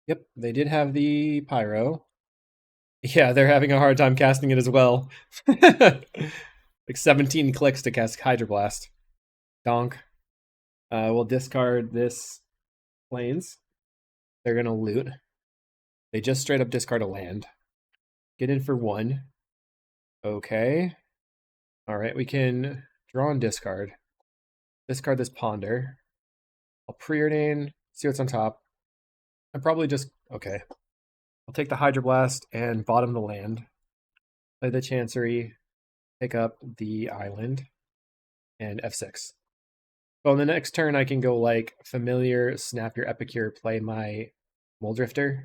Yep, they did have the Pyro. Yeah, they're having a hard time casting it as well. Like 17 clicks to cast Hydroblast. Donk. We'll discard this Plains. They're going to loot. They just straight up discard a land. Get in for 1. Okay. Alright, we can draw and discard. Discard this Ponder. I'll preordain, see what's on top. I'm probably just... Okay. I'll take the Hydroblast and bottom the land. Play the Chancery. Pick up the island. And F6. So on the next turn, I can go like Familiar, snap your Epicure, play my Muldrifter.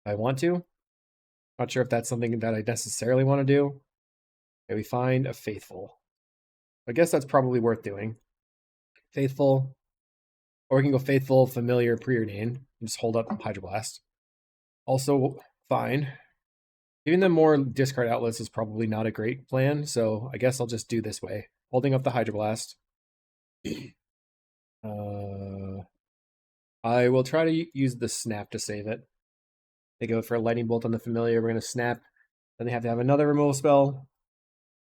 If I want to. Not sure if that's something that I necessarily want to do. Okay, we find a Faithful. I guess that's probably worth doing. Faithful. Or we can go Faithful, Familiar, Preordain, and just hold up Hydroblast. Also fine. Giving them more discard outlets is probably not a great plan, so I guess I'll just do this way. Holding up the Hydroblast. I will try to use the Snap to save it. They go for a Lightning Bolt on the Familiar. We're going to Snap. Then they have to have another removal spell.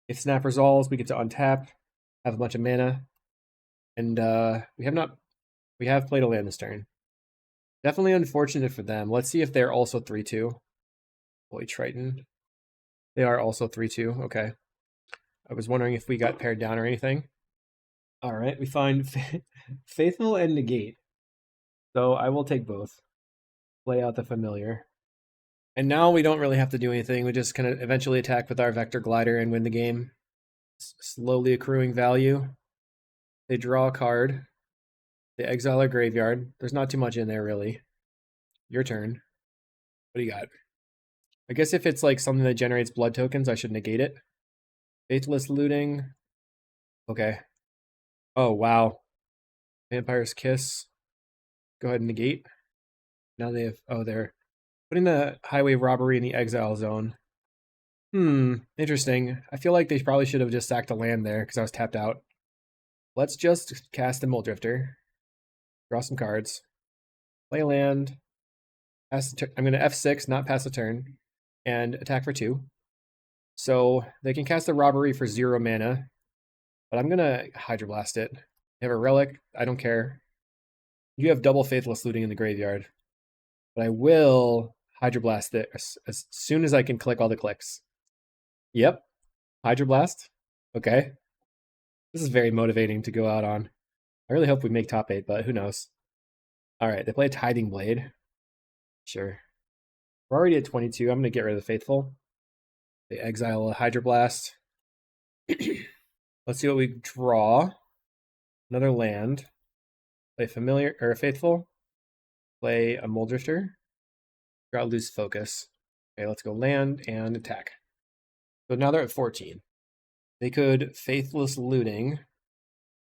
If Snap resolves, we get to untap, have a bunch of mana. And we have played a land this turn. Definitely unfortunate for them. Let's see if they're also 3-2. Boy, Triton. They are also 3-2. Okay. I was wondering if we got paired down or anything. All right, we find Faithful and Negate. So I will take both. Play out the Familiar. And now we don't really have to do anything. We just kind of eventually attack with our Vector Glider and win the game. Slowly accruing value. They draw a card. They exile our graveyard. There's not too much in there, really. Your turn. What do you got? I guess if it's like something that generates blood tokens, I should negate it. Faithless Looting. Okay. Oh, wow. Vampire's Kiss. Go ahead and negate. Now they have... Oh, they're putting the Highway Robbery in the exile zone. Interesting. I feel like they probably should have just sacked a land there because I was tapped out. Let's just cast the Muldrifter. Draw some cards. Play a land. Pass the I'm going to F6, not pass a turn. And attack for 2. So they can cast a Robbery for 0 mana. But I'm going to Hydroblast it. They have a Relic. I don't care. You have double Faithless Looting in the graveyard. But I will Hydroblast it as soon as I can click all the clicks. Yep. Hydroblast. Okay. This is very motivating to go out on. I really hope we make top 8, but who knows. Alright, they play a Tithing Blade. Sure. We're already at 22. I'm going to get rid of the Faithful. They exile a Hydroblast. Let's see what we draw. Another land. Play Familiar or Faithful. Play a Muldrifter. Draw loose focus. Okay, let's go land and attack. So now they're at 14. They could Faithless Looting.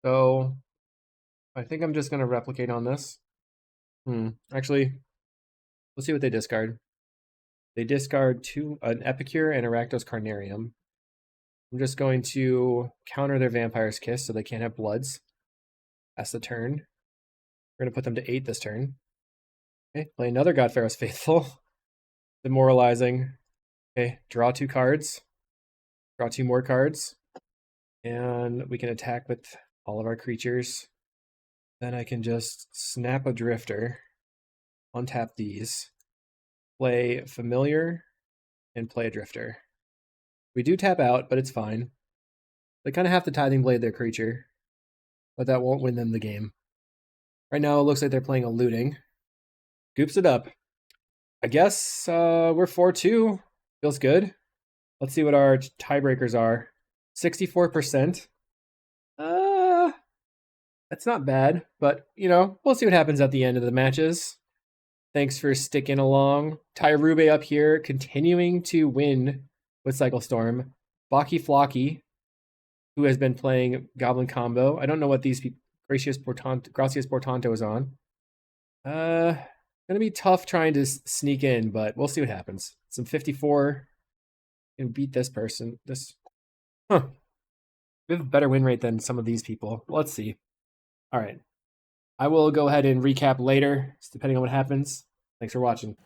So I think I'm just going to replicate on this. Actually, let's see what they discard. They discard an Epicure and a Rakdos Carnarium. I'm just going to counter their Vampire's Kiss so they can't have Bloods. That's the turn. We're going to put them to 8 this turn. Okay, play another Godpharaoh's Faithful. Demoralizing. Okay, draw 2 cards. Draw 2 more cards. And we can attack with all of our creatures. Then I can just snap a Drifter, untap these, play Familiar, and play a Drifter. We do tap out, but it's fine. They kind of have to Tithing Blade their creature, but that won't win them the game. Right now, it looks like they're playing a Looting. Scoops it up. I guess we're 4-2. Feels good. Let's see what our tiebreakers are. 64%. That's not bad, but, we'll see what happens at the end of the matches. Thanks for sticking along. Tyrube up here, continuing to win with Cycle Storm. Baki Flocky, who has been playing Goblin combo. I don't know what these people... Gracias Portanto is on. Gonna be tough trying to sneak in, but we'll see what happens. Some 54. Can beat this person. We have a better win rate than some of these people. Let's see. All right. I will go ahead and recap later, depending on what happens. Thanks for watching.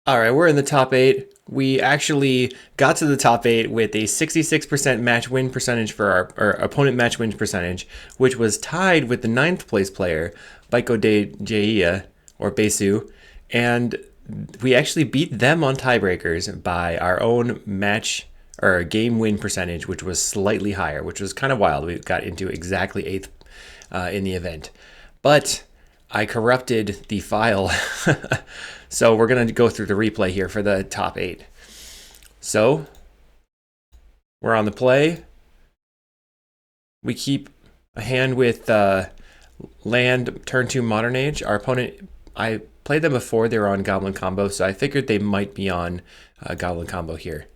All right, we're in the top 8. We actually got to the top 8 with a 66% match win percentage for our opponent match win percentage, which was tied with the 9th place player, Baiko de Jeia, or Besu, and we actually beat them on tiebreakers by our own match or game win percentage, which was slightly higher, which was kind of wild. We got into exactly 8th in the event. But I corrupted the file, so we're going to go through the replay here for the top 8. So we're on the play. We keep a hand with land turn 2 Modern Age. Our opponent, I played them before. They were on Goblin combo, so I figured they might be on Goblin combo here.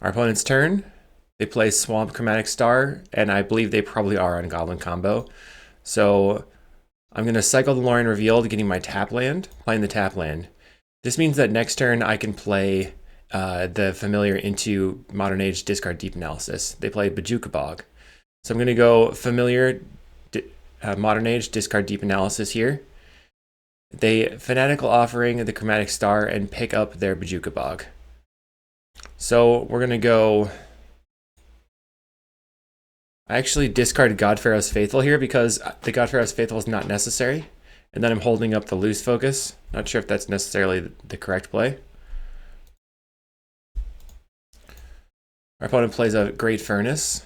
Our opponent's turn. They play Swamp Chromatic Star, and I believe they probably are on Goblin combo. So I'm going to cycle the Lorien Revealed, getting my tap land, playing the tap land. This means that next turn I can play the Familiar into Modern Age, discard Deep Analysis. They play Bojuka Bog. So I'm going to go Familiar, Modern Age, discard Deep Analysis here. They Fanatical Offering the Chromatic Star and pick up their Bojuka Bog. So we're going to go... I actually discarded Godpharaoh's Faithful here because the Godpharaoh's Faithful is not necessary. And then I'm holding up the loose focus. Not sure if that's necessarily the correct play. Our opponent plays a Great Furnace.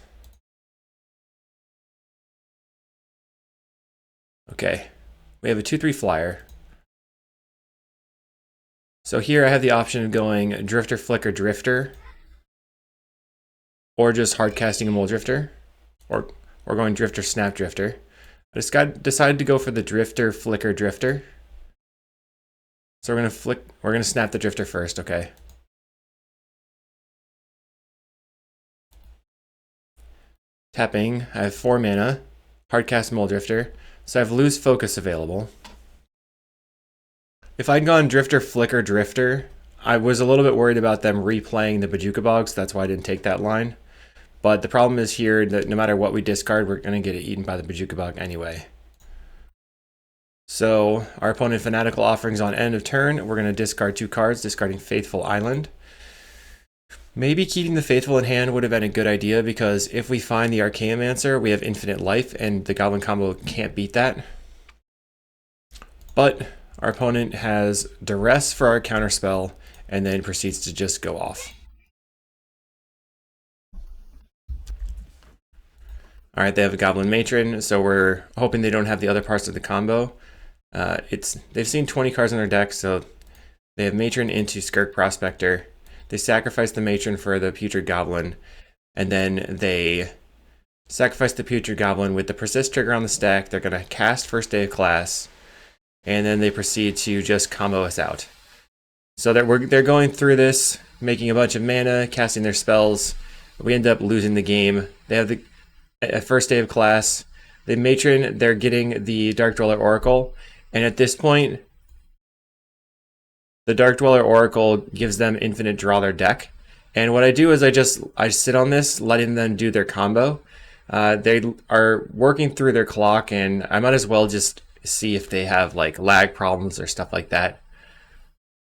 Okay, we have a 2/3 flyer. So here I have the option of going Drifter, Flicker, Drifter, or just hard casting a Mole Drifter. Or going Drifter, Snap Drifter. I just decided to go for the Drifter, Flicker, Drifter. So we're gonna snap the Drifter first, okay. Tapping, I have 4 mana, hardcast Mole Drifter, so I have Lose Focus available. If I'd gone Drifter, Flicker, Drifter, I was a little bit worried about them replaying the Bojuka Bog, so that's why I didn't take that line. But the problem is here that no matter what we discard, we're going to get eaten by the Bojuka Bog anyway. So our opponent Fanatical Offerings on end of turn. We're going to discard 2 cards, discarding Faithful Island. Maybe keeping the Faithful in hand would have been a good idea because if we find the Archaeomancer, we have infinite life and the Goblin combo can't beat that. But our opponent has Duress for our counterspell and then proceeds to just go off. All right, they have a Goblin Matron, so we're hoping they don't have the other parts of the combo. They've seen 20 cards in their deck, so they have Matron into Skirk Prospector. They sacrifice the Matron for the Putrid Goblin, and then they sacrifice the Putrid Goblin with the Persist trigger on the stack. They're going to cast First Day of Class, and then they proceed to just combo us out. So they're going through this, making a bunch of mana, casting their spells. We end up losing the game. They have the at first day of class. The matron, they're getting the Dark Dweller Oracle, and at this point, the Dark Dweller Oracle gives them infinite draw their deck. And what I do is I sit on this, letting them do their combo. They are working through their clock, and I might as well just see if they have like lag problems or stuff like that.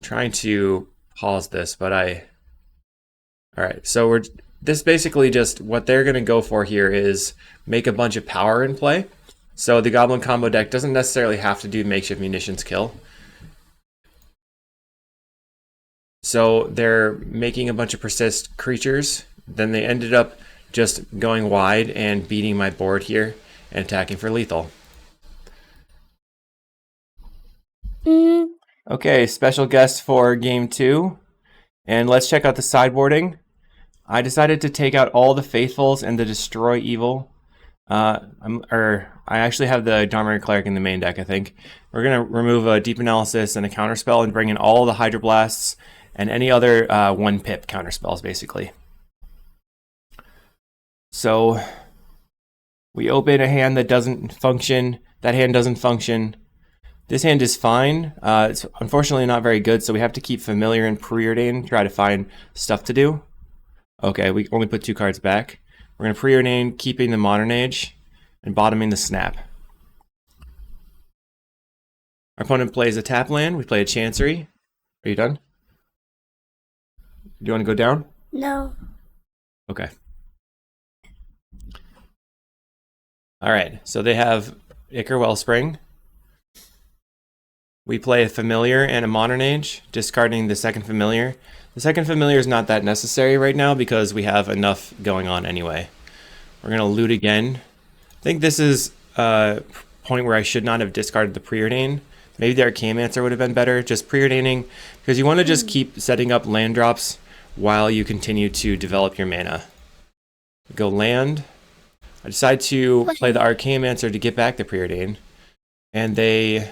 I'm trying to pause this, but all right. So this basically just what they're going to go for here is make a bunch of power in play. So the Goblin combo deck doesn't necessarily have to do makeshift munitions kill. So they're making a bunch of persist creatures. Then they ended up just going wide and beating my board here and attacking for lethal. Okay, special guest for game 2. And let's check out the sideboarding. I decided to take out all the Faithfuls and the Destroy Evil. I actually have the Dominator Cleric in the main deck, I think. We're going to remove a Deep Analysis and a Counterspell and bring in all the Hydroblasts and any other 1-pip counterspells, basically. So we open a hand that doesn't function. That hand doesn't function. This hand is fine. It's unfortunately not very good, so we have to keep Familiar and Preordain, try to find stuff to do. Okay, we only put 2 cards back. We're going to Preordain, keeping the Modern Age, and bottoming the Snap. Our opponent plays a tap land. We play a Chancery. Are you done? Do you want to go down? No. Okay. All right, so they have Ichor Wellspring. We play a Familiar and a Modern Age, discarding the second Familiar. The second Familiar is not that necessary right now because we have enough going on anyway. We're going to loot again. I think this is a point where I should not have discarded the Preordain. Maybe the Archaeomancer would have been better, just Preordaining, because you want to just keep setting up land drops while you continue to develop your mana. Go land. I decide to play the Archaeomancer to get back the Preordain, and they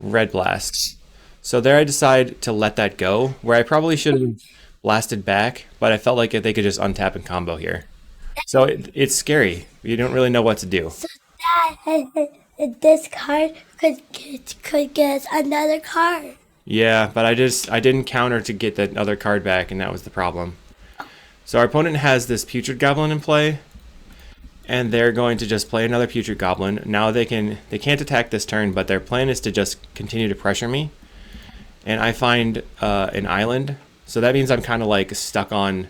Red Blast. So there I decide to let that go, where I probably should have blasted back, but I felt like if they could just untap and combo here. So it's scary. You don't really know what to do. So that this card could get us another card. Yeah, but I didn't counter to get that other card back, and that was the problem. So our opponent has this Putrid Goblin in play, and they're going to just play another Putrid Goblin. Now they can't attack this turn, but their plan is to just continue to pressure me. And I find an island, so that means I'm kind of like stuck on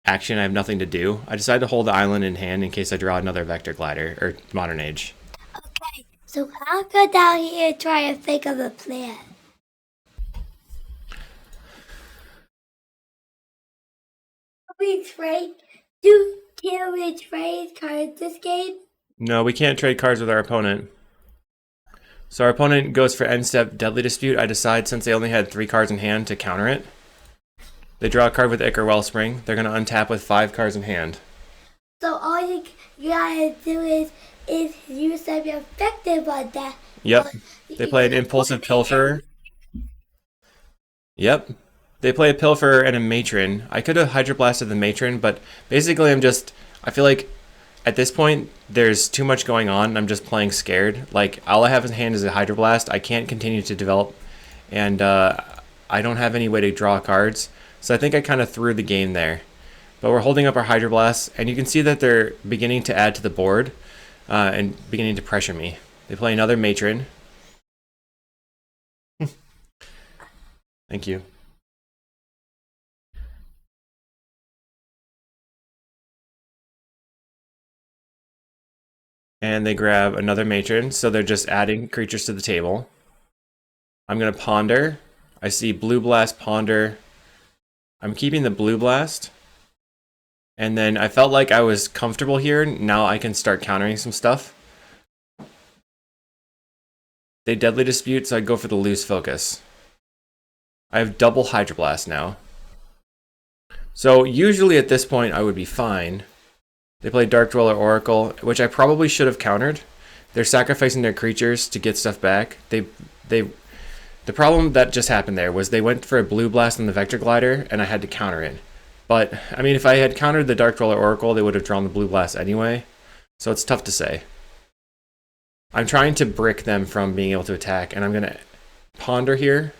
action. I have nothing to do. I decide to hold the island in hand in case I draw another Vector Glider or Modern Age. Okay, so I'll go down here and try and think of a plan. Can we trade cards this game? No, we can't trade cards with our opponent. So our opponent goes for end step Deadly Dispute. I decide, since they only had 3 cards in hand, to counter it. They draw a card with Ichor Wellspring. They're going to untap with 5 cards in hand. So all you gotta do is use some effective on that. Yep. They play an Impulsive Pilferer. Yep. They play a Pilferer and a Matron. I could have Hydroblasted the Matron, but basically I feel like at this point there's too much going on and I'm just playing scared. Like, all I have in hand is a Hydroblast. I can't continue to develop, and I don't have any way to draw cards. So I think I kind of threw the game there. But we're holding up our Hydroblasts, and you can see that they're beginning to add to the board and beginning to pressure me. They play another Matron. Thank you. And they grab another Matron, so they're just adding creatures to the table. I'm going to Ponder. I see Blue Blast, Ponder. I'm keeping the Blue Blast. And then I felt like I was comfortable here. Now I can start countering some stuff. They Deadly Dispute, so I go for the Loose Focus. I have double Hydroblast now. So usually at this point I would be fine. They play Dark Dweller Oracle, which I probably should have countered. They're sacrificing their creatures to get stuff back. They The problem that just happened there was they went for a blue blast on the Vector Glider, and I had to counter it. But, I mean, if I had countered the Dark Dweller Oracle, they would have drawn the blue blast anyway. So it's tough to say. I'm trying to brick them from being able to attack, and I'm going to ponder here,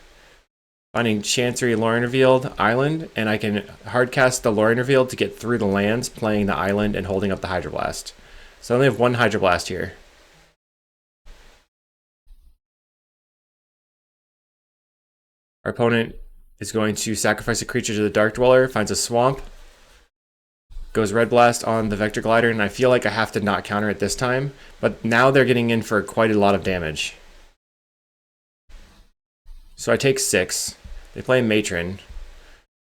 finding Chancery, Lorien Revealed, Island, and I can hardcast the Lorien Revealed to get through the lands, playing the Island and holding up the Hydroblast. So I only have one Hydroblast here. Our opponent is going to sacrifice a creature to the Dark Dweller, finds a swamp, goes Red Blast on the Vector Glider, and I feel like I have to not counter it this time, but now they're getting in for quite a lot of damage. So I take 6. They play a Matron.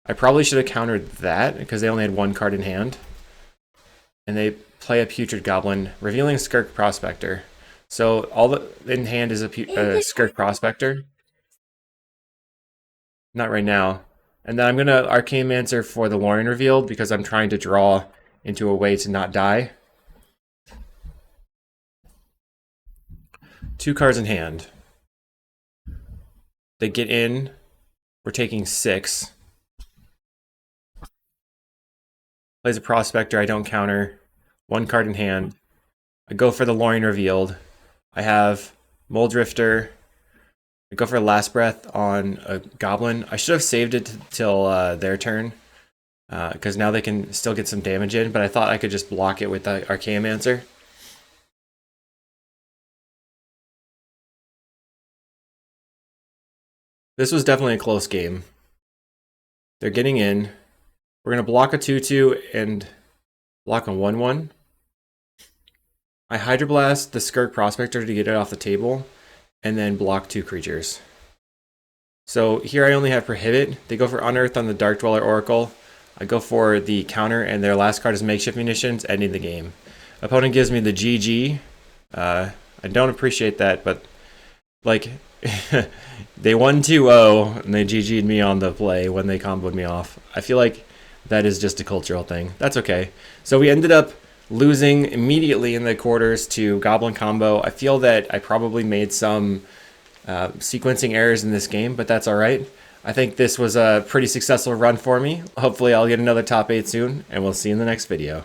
I probably should have countered that because they only had 1 card in hand. And they play a Putrid Goblin, revealing Skirk Prospector. So all that in hand is a Skirk Prospector. Not right now. And then I'm going to Arcane Mancer for the Lorien Revealed because I'm trying to draw into a way to not die. 2 cards in hand. They get in. We're taking 6. Plays a Prospector. I don't counter. 1 card in hand. I go for the Lorien Revealed. I have Muldrifter. I go for Last Breath on a Goblin. I should have saved it till their turn, because now they can still get some damage in, but I thought I could just block it with the Arcane Mancer. This was definitely a close game. They're getting in. We're going to block a 2/2 and block a 1/1. I Hydroblast the Skirk Prospector to get it off the table, and then block 2 creatures. So here I only have Prohibit. They go for Unearth on the Dark Dweller Oracle. I go for the counter, and their last card is Makeshift Munitions, ending the game. Opponent gives me the GG. I don't appreciate that, but like they won 2-0 and they GG'd me on the play when they comboed me off. I feel like that is just a cultural thing. That's okay. So we ended up losing immediately in the quarters to Goblin combo. I feel that I probably made some sequencing errors in this game, but that's all right. I think this was a pretty successful run for me. Hopefully I'll get another top 8 soon, and we'll see you in the next video.